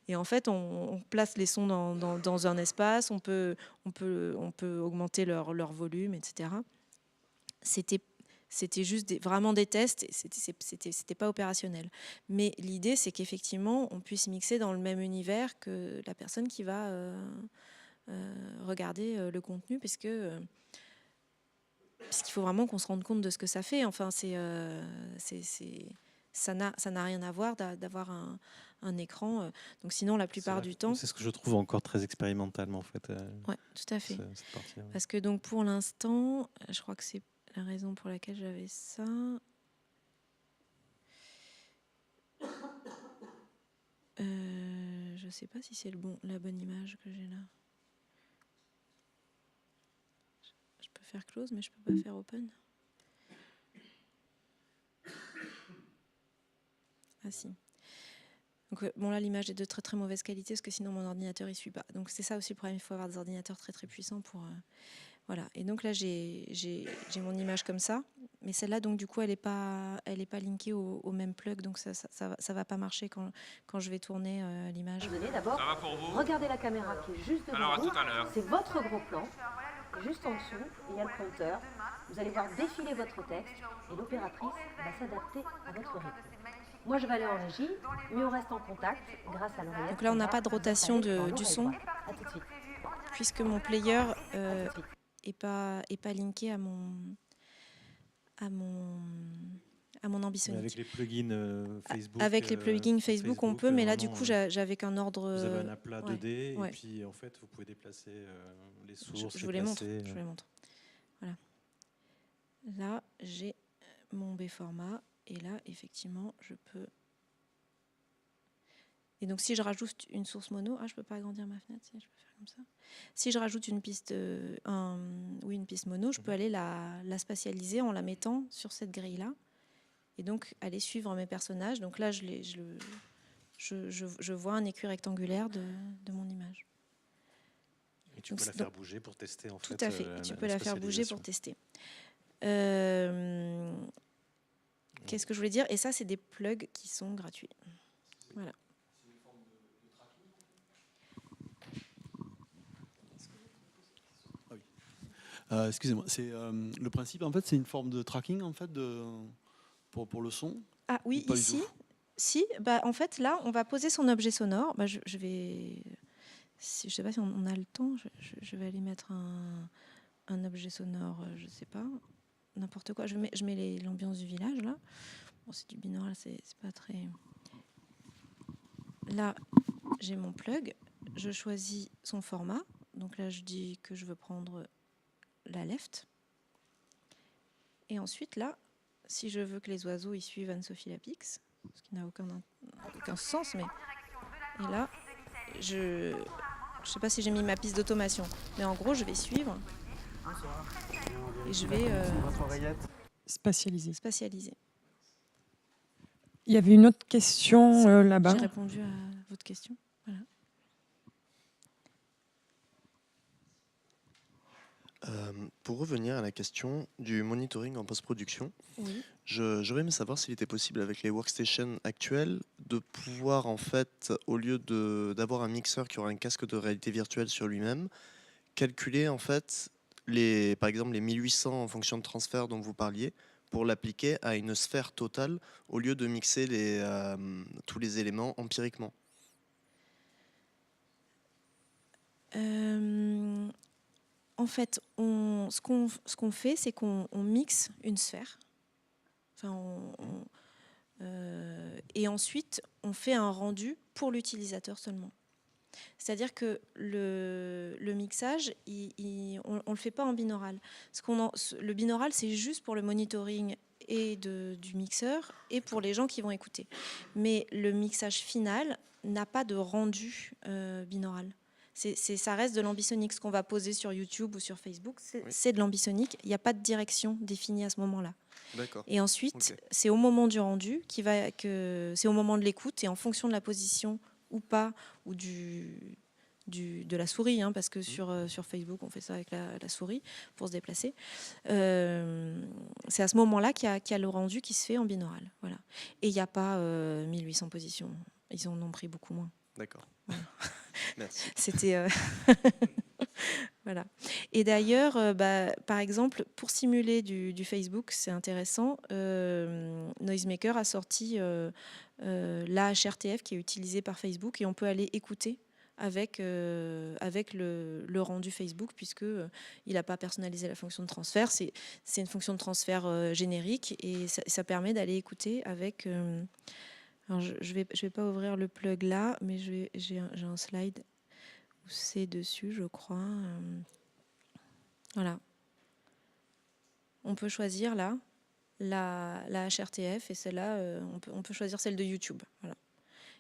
et en fait, on place les sons dans un espace. On peut augmenter leur volume, etc. C'était juste vraiment des tests, c'était pas opérationnel. Mais l'idée, c'est qu'effectivement, on puisse mixer dans le même univers que la personne qui va regarder le contenu, puisqu'il faut vraiment qu'on se rende compte de ce que ça fait. Enfin, ça n'a rien à voir d'avoir un écran. Donc sinon, la plupart du temps... C'est ce que je trouve encore très expérimentalement, en fait. Oui, tout à fait. Cette partie-là, ouais. Parce que donc, pour l'instant, je crois que c'est la raison pour laquelle j'avais ça. Je sais pas si c'est la bonne image que j'ai là. Je peux faire close, mais je peux pas faire open. Ah si. Donc, là, l'image est de très très mauvaise qualité parce que sinon mon ordinateur il suit pas. Donc c'est ça aussi le problème, il faut avoir des ordinateurs très très puissants pour... Voilà, et donc là j'ai mon image comme ça, mais celle-là donc du coup elle est pas linkée au même plug, donc ça va pas marcher quand je vais tourner l'image. D'abord, ça va pour vous? regardez la caméra qui est juste devant alors, vous. à tout à l'heure. C'est votre gros plan. Et juste en dessous, il y a le compteur. Vous allez voir défiler votre texte et l'opératrice va s'adapter à votre rythme. Moi je vais aller en régie, mais on reste en contact grâce à l'oreillette. Donc là on n'a pas de rotation du son, à tout de suite. puisque mon player est pas linké à à mon Mais ambisonique. avec les plugins Facebook. Avec les plugins Facebook, on peut, mais là, du coup, vraiment, j'avais qu'un ordre. vous avez un aplat 2D ouais. et puis en fait, vous pouvez déplacer les sources. Je vous les montre. Je vous les montre. Voilà. Là, j'ai mon B format et là, effectivement, je peux. Et donc, si je rajoute une source mono, je peux pas agrandir ma fenêtre, si je peux faire comme ça. Si je rajoute une piste, une piste mono, je peux aller la spatialiser en la mettant sur cette grille-là, et donc aller suivre mes personnages. Donc là, je vois un écus rectangulaire de mon image. Et tu peux la faire bouger pour tester en fait. Tout à fait. Tu peux la faire bouger pour tester. Qu'est-ce que je voulais dire? Et ça, c'est des plugs qui sont gratuits. Voilà. Excusez-moi, c'est le principe en fait, c'est une forme de tracking en fait pour le son. Ah oui, ici, si. En fait, là, on va poser son objet sonore. Je vais, je sais pas si on a le temps. Je vais aller mettre un objet sonore. Je sais pas, n'importe quoi. Je mets l'ambiance du village là. Bon, c'est du binaural, c'est pas très. Là, j'ai mon plug. Je choisis son format. Donc là, je dis que je veux prendre la left. Et ensuite, là, si je veux que les oiseaux y suivent Anne-Sophie Lapix, ce qui n'a aucun sens, mais... Et là, je sais pas si j'ai mis ma piste d'automation, mais en gros, je vais suivre. Et je vais... spatialiser. Il y avait une autre question là-bas. J'ai répondu à votre question. Voilà. Pour revenir à la question du monitoring en post-production, oui. J'aurais aimé savoir s'il était possible avec les workstations actuelles de pouvoir en fait, au lieu d'avoir un mixeur qui aura un casque de réalité virtuelle sur lui-même, calculer en fait par exemple les 1800 en fonction de transfert dont vous parliez pour l'appliquer à une sphère totale au lieu de mixer tous les éléments empiriquement. En fait, ce qu'on fait, c'est qu'on mixe une sphère. Et ensuite, on fait un rendu pour l'utilisateur seulement. C'est-à-dire que le mixage, on ne le fait pas en binaural. Le binaural, c'est juste pour le monitoring et du mixeur et pour les gens qui vont écouter. Mais le mixage final n'a pas de rendu binaural. Ça reste de l'ambisonique. Ce qu'on va poser sur YouTube ou sur Facebook, c'est de l'ambisonique. Il n'y a pas de direction définie à ce moment-là. D'accord. Et ensuite, c'est au moment du rendu, c'est au moment de l'écoute, et en fonction de la position ou pas, ou de la souris, parce que sur Facebook, on fait ça avec la souris pour se déplacer. C'est à ce moment-là qu'il y a le rendu qui se fait en binaural. Voilà. Et il n'y a pas 1800 positions. Ils en ont pris beaucoup moins. D'accord. Voilà. Merci. C'était... Voilà. Et d'ailleurs, par exemple, pour simuler du Facebook, c'est intéressant, Noisemaker a sorti la HRTF qui est utilisée par Facebook, et on peut aller écouter avec le rendu Facebook, puisqu'il n'a pas personnalisé la fonction de transfert. C'est une fonction de transfert générique, et ça permet d'aller écouter avec... alors je vais pas ouvrir le plug là, mais j'ai un slide où c'est dessus, je crois. Voilà. On peut choisir là la HRTF, et celle-là, on peut choisir celle de YouTube. Voilà.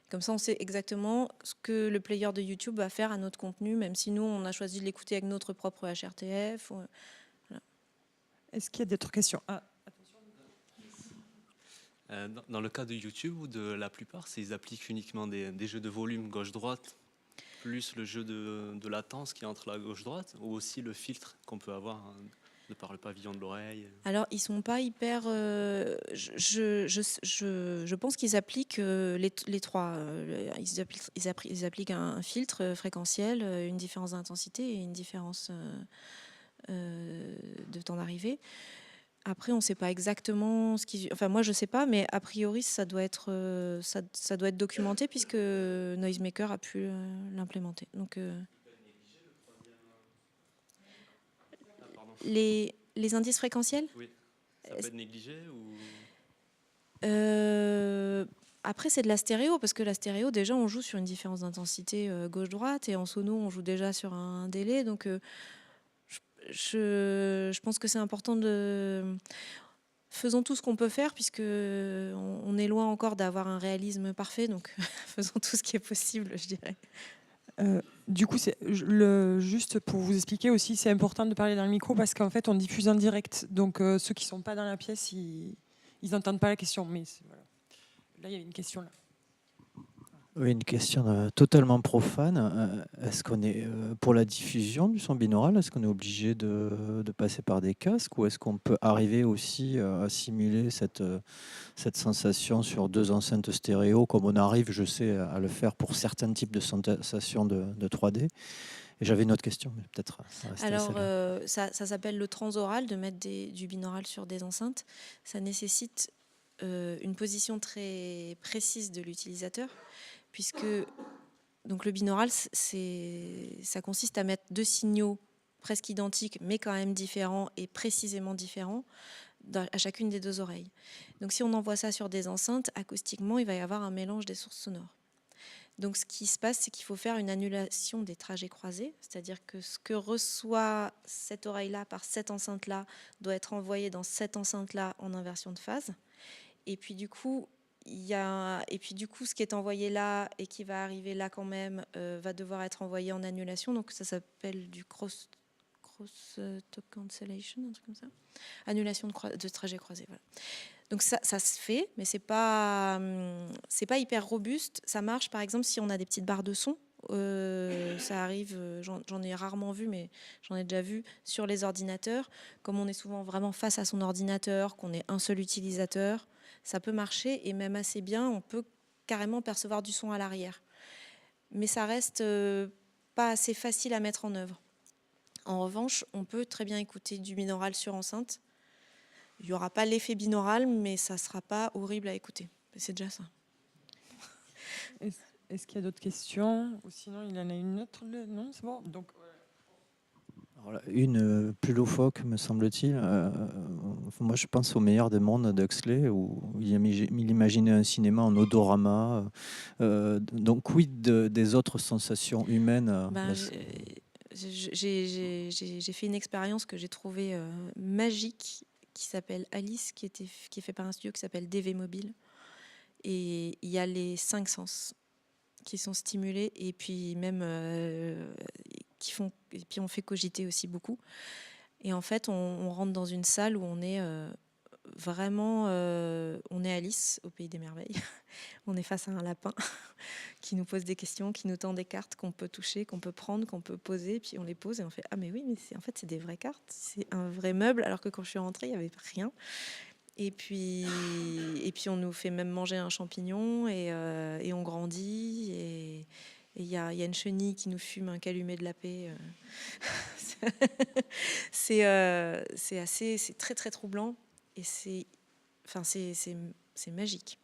Comme ça, on sait exactement ce que le player de YouTube va faire à notre contenu, même si nous, on a choisi de l'écouter avec notre propre HRTF. Voilà. Est-ce qu'il y a d'autres questions? Dans le cas de YouTube ou de la plupart, ils appliquent uniquement des jeux de volume gauche-droite, plus le jeu de latence qui est entre la gauche-droite, ou aussi le filtre qu'on peut avoir de par le pavillon de l'oreille. Alors, ils sont pas hyper... je pense qu'ils appliquent les trois. Ils appliquent un filtre fréquentiel, une différence d'intensité et une différence de temps d'arrivée. Après, on ne sait pas exactement ce qu'ils... Enfin, moi, je ne sais pas, mais a priori, ça doit être documenté, puisque Noisemaker a pu l'implémenter. Donc, les indices fréquentiels? Oui. Ça peut être négligé ou... Après, c'est de la stéréo, parce que la stéréo, déjà, on joue sur une différence d'intensité gauche-droite, et en sono, on joue déjà sur un délai. Donc, je pense que c'est important de... Faisons tout ce qu'on peut faire, puisque on est loin encore d'avoir un réalisme parfait, donc faisons tout ce qui est possible, je dirais. Du coup, juste pour vous expliquer aussi, c'est important de parler dans le micro parce qu'en fait, on diffuse en direct. Donc, ceux qui ne sont pas dans la pièce, ils n'entendent pas la question. Mais voilà. Là, il y a une question là. Oui, une question totalement profane. Est-ce qu'on est, pour la diffusion du son binaural, est-ce qu'on est obligé de passer par des casques ou est-ce qu'on peut arriver aussi à simuler cette sensation sur 2 enceintes stéréo comme on arrive, je sais, à le faire pour certains types de sensations de 3D? Et j'avais une autre question, mais peut-être ça reste Alors, ça s'appelle le transoral, de mettre du binaural sur des enceintes. Ça nécessite une position très précise de l'utilisateur, puisque donc le binaural, ça consiste à mettre 2 signaux presque identiques, mais quand même différents et précisément différents à chacune des 2 oreilles. Donc si on envoie ça sur des enceintes, acoustiquement, il va y avoir un mélange des sources sonores. Donc ce qui se passe, c'est qu'il faut faire une annulation des trajets croisés, c'est-à-dire que ce que reçoit cette oreille-là par cette enceinte-là doit être envoyé dans cette enceinte-là en inversion de phase. Et puis du coup, ce qui est envoyé là et qui va arriver là quand même va devoir être envoyé en annulation. Donc ça s'appelle du cross-talk cancellation, un truc comme ça. Annulation de trajet croisé. Voilà. Donc ça se fait, mais c'est pas hyper robuste. Ça marche par exemple si on a des petites barres de son. Ça arrive, j'en ai rarement vu, mais j'en ai déjà vu sur les ordinateurs. Comme on est souvent vraiment face à son ordinateur, qu'on est un seul utilisateur, ça peut marcher et même assez bien. On peut carrément percevoir du son à l'arrière. Mais ça reste pas assez facile à mettre en œuvre. En revanche, on peut très bien écouter du binaural sur enceinte. Il n'y aura pas l'effet binaural, mais ça ne sera pas horrible à écouter. C'est déjà ça. Est-ce qu'il y a d'autres questions? Ou sinon, il y en a une autre? Non, c'est bon. Donc, alors là, une plus loufoque, me semble-t-il. Moi, je pense au meilleur des mondes d'Huxley, où il imaginait un cinéma en odorama. Donc, quid des autres sensations humaines? J'ai fait une expérience que j'ai trouvée magique, qui s'appelle Alice, qui est fait par un studio qui s'appelle DV Mobile. Et il y a les 5 sens qui sont stimulés et puis même et puis on fait cogiter aussi beaucoup. Et en fait, on rentre dans une salle où on est vraiment, on est Alice au pays des merveilles. On est face à un lapin qui nous pose des questions, qui nous tend des cartes qu'on peut toucher, qu'on peut prendre, qu'on peut poser, puis on les pose et on fait ah mais oui, mais en fait c'est des vraies cartes, c'est un vrai meuble, alors que quand je suis rentrée il y avait rien. Et puis on nous fait même manger un champignon et on grandit et il y a une chenille qui nous fume un calumet de la paix. C'est très très troublant et c'est magique.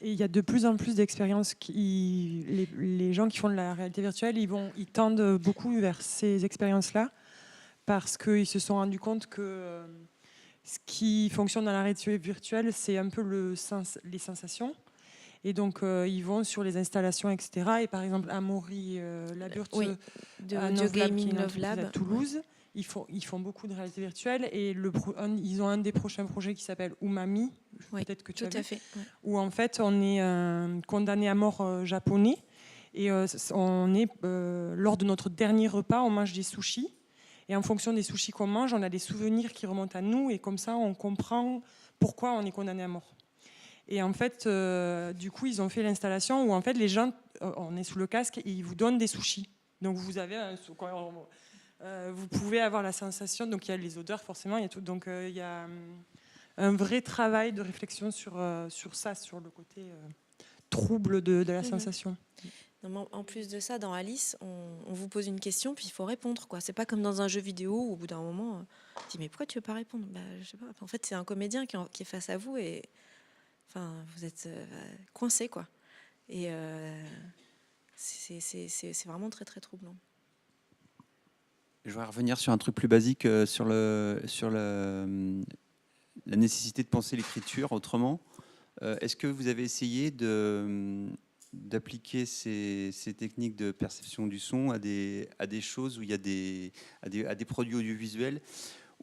Et il y a de plus en plus d'expériences. Les gens qui font de la réalité virtuelle, ils tendent beaucoup vers ces expériences-là parce qu'ils se sont rendus compte que ce qui fonctionne dans la réalité virtuelle, c'est un peu les sensations. Et donc, ils vont sur les installations, etc. Et par exemple, Amaury Laburte, de à Audio Gaming Love Love Lab à Toulouse, ils font beaucoup de réalité virtuelle. Et ils ont un des prochains projets qui s'appelle Umami, peut-être que tu as vu, fait, ouais. Où en fait, on est condamné à mort japonais. Et on est, lors de notre dernier repas, on mange des sushis. Et en fonction des sushis qu'on mange, on a des souvenirs qui remontent à nous. Et comme ça, on comprend pourquoi on est condamné à mort. Et en fait, du coup, ils ont fait l'installation où en fait, les gens, on est sous le casque et ils vous donnent des sushis. Donc, vous avez vous pouvez avoir la sensation. Donc, il y a les odeurs, forcément. Il y a tout. Donc, il y a un vrai travail de réflexion sur ça, sur le côté trouble de la sensation. En plus de ça, dans Alice, on vous pose une question, puis il faut répondre, quoi. C'est pas comme dans un jeu vidéo où, au bout d'un moment, tu dis mais pourquoi tu veux pas répondre? Je sais pas. En fait, c'est un comédien qui est face à vous et vous êtes coincé, quoi. Et c'est vraiment très très troublant. Je voudrais revenir sur un truc plus basique, sur la nécessité de penser l'écriture autrement. Est-ce que vous avez essayé d'appliquer ces techniques de perception du son à des choses où il y a à des produits audiovisuels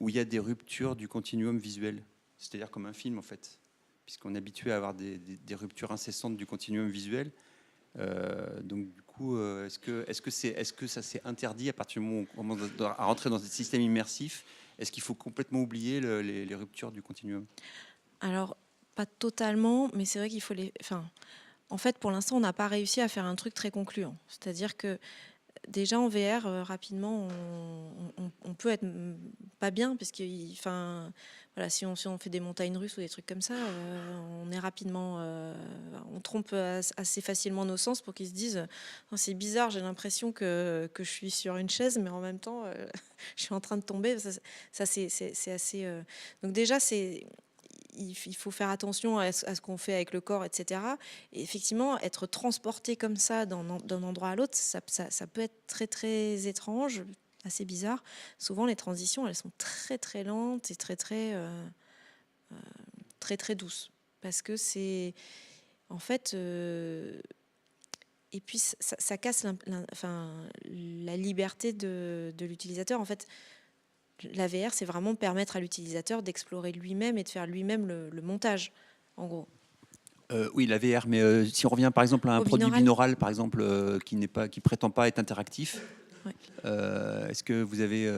où il y a des ruptures du continuum visuel, c'est-à-dire comme un film en fait, puisqu'on est habitué à avoir des ruptures incessantes du continuum visuel. Donc du coup, est-ce que ça s'est interdit à partir du moment où on commence à rentrer dans un système immersif? Est-ce qu'il faut complètement oublier les ruptures du continuum? Alors, pas totalement, mais c'est vrai qu'il faut les... Enfin, en fait, pour l'instant, on n'a pas réussi à faire un truc très concluant. C'est-à-dire que déjà en VR, rapidement, on peut être pas bien, parce que voilà, si on fait des montagnes russes ou des trucs comme ça, on est rapidement... on trompe assez facilement nos sens pour qu'ils se disent oh, c'est bizarre, j'ai l'impression que je suis sur une chaise, mais en même temps, je suis en train de tomber. Ça c'est assez... Donc déjà, il faut faire attention à ce qu'on fait avec le corps, etc. Et effectivement, être transporté comme ça d'un endroit à l'autre, ça peut être très, très étrange, assez bizarre. Souvent, les transitions, elles sont très, très lentes et très, très, très, très douces. Parce que c'est... En fait... et puis, ça casse la liberté de l'utilisateur. En fait, la VR, c'est vraiment permettre à l'utilisateur d'explorer lui-même et de faire lui-même le montage, en gros. Oui, la VR, mais si on revient par exemple à un produit binaural, par exemple, qui prétend pas être interactif, ouais. Est-ce que vous avez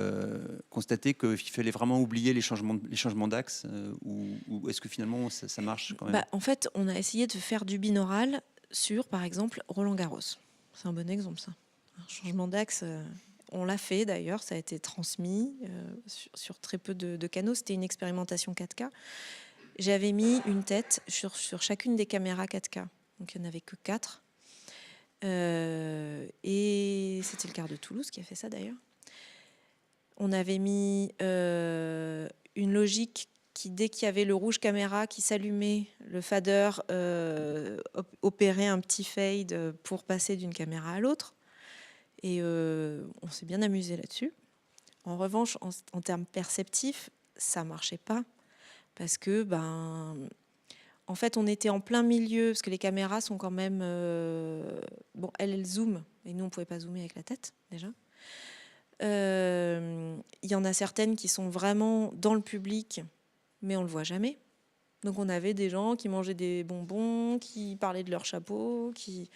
constaté qu'il fallait vraiment oublier les changements d'axe, ou est-ce que finalement ça marche quand même? En fait, on a essayé de faire du binaural sur, par exemple, Roland-Garros. C'est un bon exemple, ça. Un changement d'axe... On l'a fait d'ailleurs, ça a été transmis sur très peu de canaux. C'était une expérimentation 4K. J'avais mis une tête sur chacune des caméras 4K. Donc il n'y en avait que 4. Et c'était le quart de Toulouse qui a fait ça d'ailleurs. On avait mis une logique qui, dès qu'il y avait le rouge caméra qui s'allumait, le fader opérait un petit fade pour passer d'une caméra à l'autre. Et on s'est bien amusé là-dessus. En revanche, en termes perceptifs, ça marchait pas. Parce que, en fait, on était en plein milieu, parce que les caméras sont quand même... bon, elles zooment, et nous, on pouvait pas zoomer avec la tête, déjà. Il y en a certaines qui sont vraiment dans le public, mais on le voit jamais. Donc, on avait des gens qui mangeaient des bonbons, qui parlaient de leur chapeau, qui...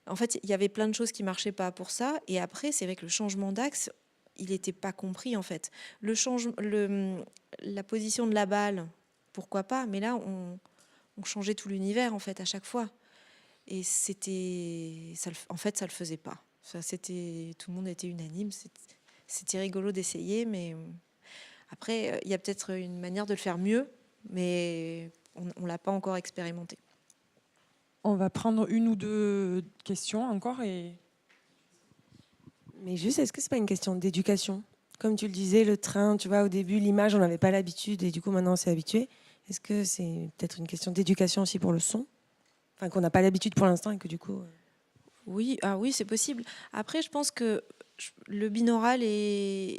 En fait, il y avait plein de choses qui marchaient pas pour ça. Et après, c'est vrai que le changement d'axe, il n'était pas compris, en fait. La position de la balle, pourquoi pas, mais là, on changeait tout l'univers, en fait, à chaque fois. Et en fait, ça le faisait pas. Tout le monde était unanime. C'était rigolo d'essayer, mais après, il y a peut-être une manière de le faire mieux, mais on l'a pas encore expérimenté. On va prendre une ou deux questions encore. Mais juste, est-ce que c'est pas une question d'éducation? Comme tu le disais, le train, tu vois, au début, l'image, on n'avait pas l'habitude et du coup, maintenant, on s'est habitué. Est-ce que c'est peut-être une question d'éducation aussi pour le son? Enfin, qu'on n'a pas l'habitude pour l'instant et que du coup... Oui, c'est possible. Après, je pense que le binaural et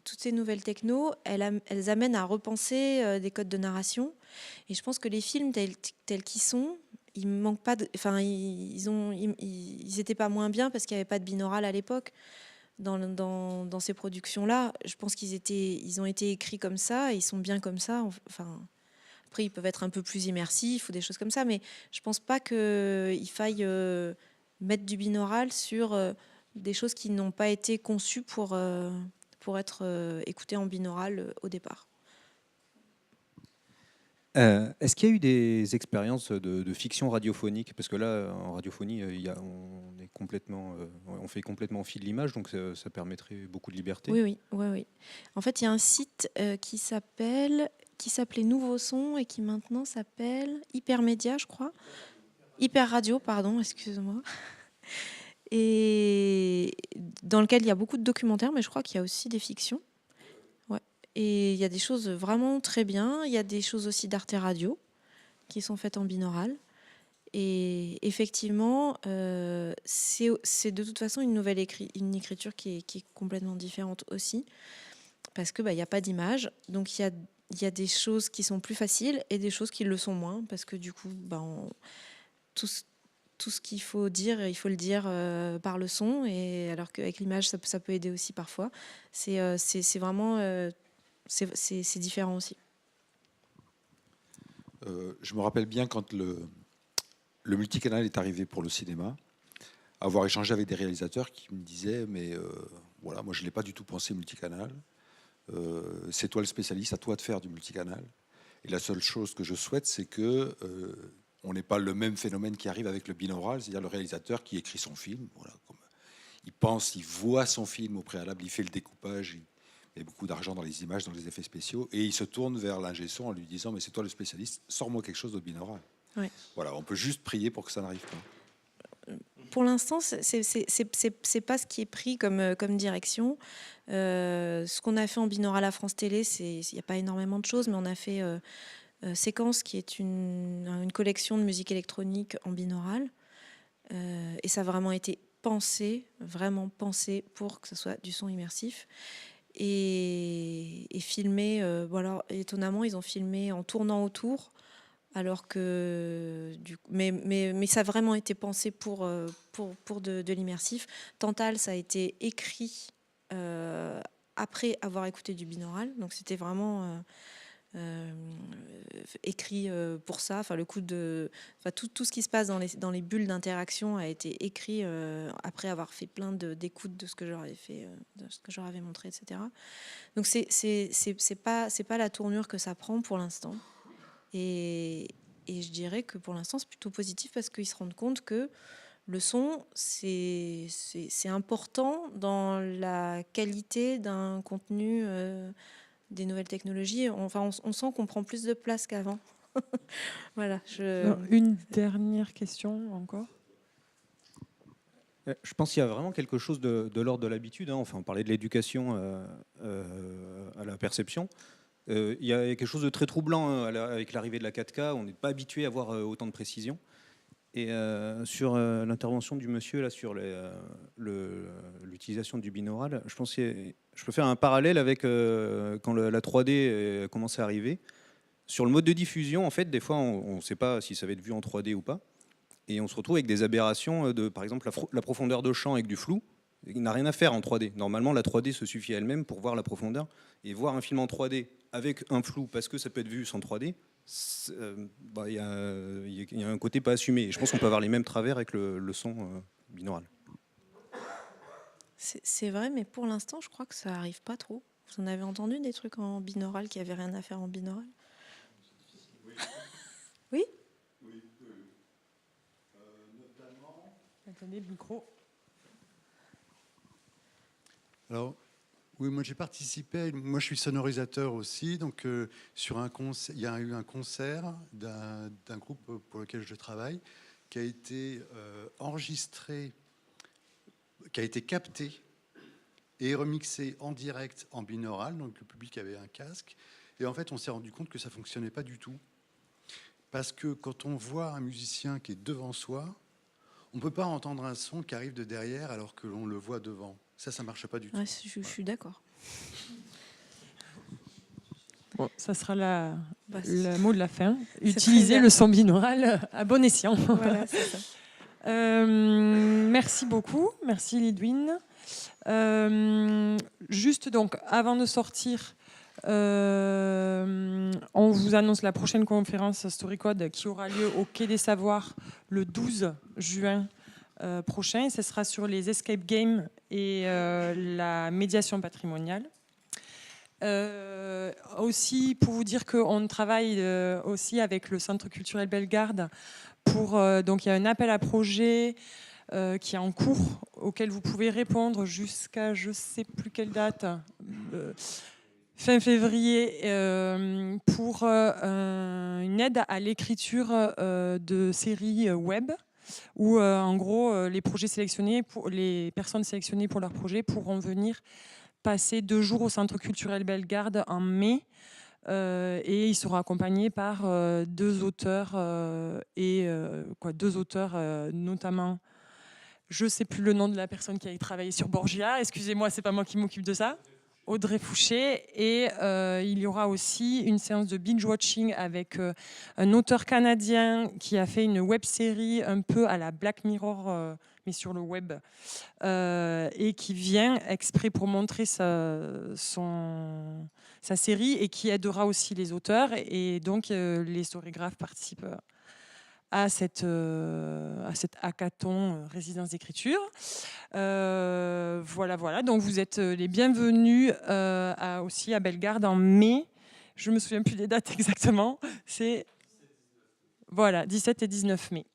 toutes ces nouvelles technos, elles amènent à repenser des codes de narration. Et je pense que les films tels qu'ils sont, ils manquent pas ils étaient pas moins bien parce qu'il n'y avait pas de binaural à l'époque dans ces productions-là. Je pense ils ont été écrits comme ça et ils sont bien comme ça. Enfin, après, ils peuvent être un peu plus immersifs ou des choses comme ça, mais je pense pas qu'il faille mettre du binaural sur des choses qui n'ont pas été conçues pour être écoutées en binaural au départ. Est-ce qu'il y a eu des expériences de fiction radiophonique? Parce que là, en radiophonie, on fait complètement fi de l'image, donc ça permettrait beaucoup de liberté. Oui. En fait, il y a un site qui s'appelait Nouveau Son et qui maintenant s'appelle Hypermédia, je crois. Hyper Radio, pardon, excuse-moi. Et dans lequel il y a beaucoup de documentaires, mais je crois qu'il y a aussi des fictions. Et il y a des choses vraiment très bien. Il y a des choses aussi d'Arte Radio qui sont faites en binaural. Et effectivement, c'est de toute façon une écriture qui est complètement différente aussi. parce que y a pas d'image. Donc il y a des choses qui sont plus faciles et des choses qui le sont moins, parce que du coup, tout ce qu'il faut dire, il faut le dire par le son, et alors qu'avec l'image, ça peut aider aussi parfois. C'est vraiment c'est différent aussi. Je me rappelle bien quand le multicanal est arrivé pour le cinéma, avoir échangé avec des réalisateurs qui me disaient mais voilà, moi je l'ai pas du tout pensé multicanal. C'est toi le spécialiste, à toi de faire du multicanal. Et la seule chose que je souhaite, c'est que on n'ait pas le même phénomène qui arrive avec le binaural, c'est-à-dire le réalisateur qui écrit son film. Voilà, il pense, il voit son film au préalable, il fait le découpage, il met beaucoup d'argent dans les images, dans les effets spéciaux, et il se tourne vers l'ingé son en lui disant mais c'est toi le spécialiste, sors-moi quelque chose de binaural. Ouais. Voilà, on peut juste prier pour que ça n'arrive pas. Pour l'instant, c'est pas ce qui est pris comme direction. Ce qu'on a fait en binaural à France Télé, il n'y a pas énormément de choses, mais on a fait Séquence, qui est une collection de musique électronique en binaural. Et ça a vraiment été vraiment pensé pour que ce soit du son immersif. Et filmé, alors, étonnamment, ils ont filmé en tournant autour. Alors que mais ça a vraiment été pensé pour de l'immersif. Tantal, ça a été écrit après avoir écouté du binaural, donc c'était vraiment écrit pour ça. Enfin, le coup tout ce qui se passe dans les bulles d'interaction a été écrit après avoir fait plein d'écoutes de ce que j'aurais fait, de ce que j'aurais montré, etc. Donc c'est pas la tournure que ça prend pour l'instant. Et je dirais que pour l'instant, c'est plutôt positif parce qu'ils se rendent compte que le son, c'est important dans la qualité d'un contenu des nouvelles technologies. Enfin, on sent qu'on prend plus de place qu'avant. Voilà. Une dernière question encore. Je pense qu'il y a vraiment quelque chose de l'ordre de l'habitude. Enfin, on parlait de l'éducation à la perception. Il y a quelque chose de très troublant avec l'arrivée de la 4K. On n'est pas habitué à avoir autant de précision. Et sur l'intervention du monsieur là, sur l'utilisation du binaural, je pense que je peux faire un parallèle avec quand la 3D commençait à arriver. Sur le mode de diffusion, en fait, des fois, on ne sait pas si ça va être vu en 3D ou pas. Et on se retrouve avec des aberrations de, par exemple, la profondeur de champ avec du flou. Il n'a rien à faire en 3D. Normalement, la 3D se suffit à elle-même pour voir la profondeur. Et voir un film en 3D avec un flou, parce que ça peut être vu sans 3D, il y a un côté pas assumé. Et je pense qu'on peut avoir les mêmes travers avec le son binaural. C'est vrai, mais pour l'instant, je crois que ça arrive pas trop. Vous en avez entendu des trucs en binaural qui n'avaient rien à faire en binaural? Oui. Oui. Notamment... Attendez, le micro. Alors, oui, moi j'ai participé, moi je suis sonorisateur aussi, donc sur un concert, il y a eu un concert d'un groupe pour lequel je travaille qui a été enregistré, qui a été capté et remixé en direct en binaural, donc le public avait un casque, et en fait on s'est rendu compte que ça fonctionnait pas du tout, parce que quand on voit un musicien qui est devant soi, on peut pas entendre un son qui arrive de derrière alors que l'on le voit devant. Ça marche pas du tout. Ouais, je suis d'accord. Bon, ça sera le mot de la fin. Utiliser le son binaural à bon escient. Voilà, c'est ça. Merci beaucoup. Merci Lidwine. Juste donc, avant de sortir, on vous annonce la prochaine conférence StoryCode qui aura lieu au Quai des Savoirs le 12 juin prochain. Ce sera sur les escape games et la médiation patrimoniale. Aussi, pour vous dire qu'on travaille aussi avec le Centre culturel Bellegarde donc il y a un appel à projet qui est en cours, auquel vous pouvez répondre jusqu'à je ne sais plus quelle date, fin février, pour une aide à l'écriture de séries web, où en gros les personnes sélectionnées pour leur projet pourront venir passer 2 jours au Centre culturel Bellegarde en mai, et ils seront accompagnés par 2 auteurs notamment, je ne sais plus le nom de la personne qui a travaillé sur Borgia, excusez-moi, c'est pas moi qui m'occupe de ça. Audrey Fouché. Et il y aura aussi une séance de binge-watching avec un auteur canadien qui a fait une web-série un peu à la Black Mirror, mais sur le web, et qui vient exprès pour montrer sa série et qui aidera aussi les auteurs. Et donc, les storygraphes participent à cet hackathon résidence d'écriture. Voilà. Donc, vous êtes les bienvenus aussi à Bellegarde en mai. Je ne me souviens plus des dates exactement. C'est 17 et 19 mai.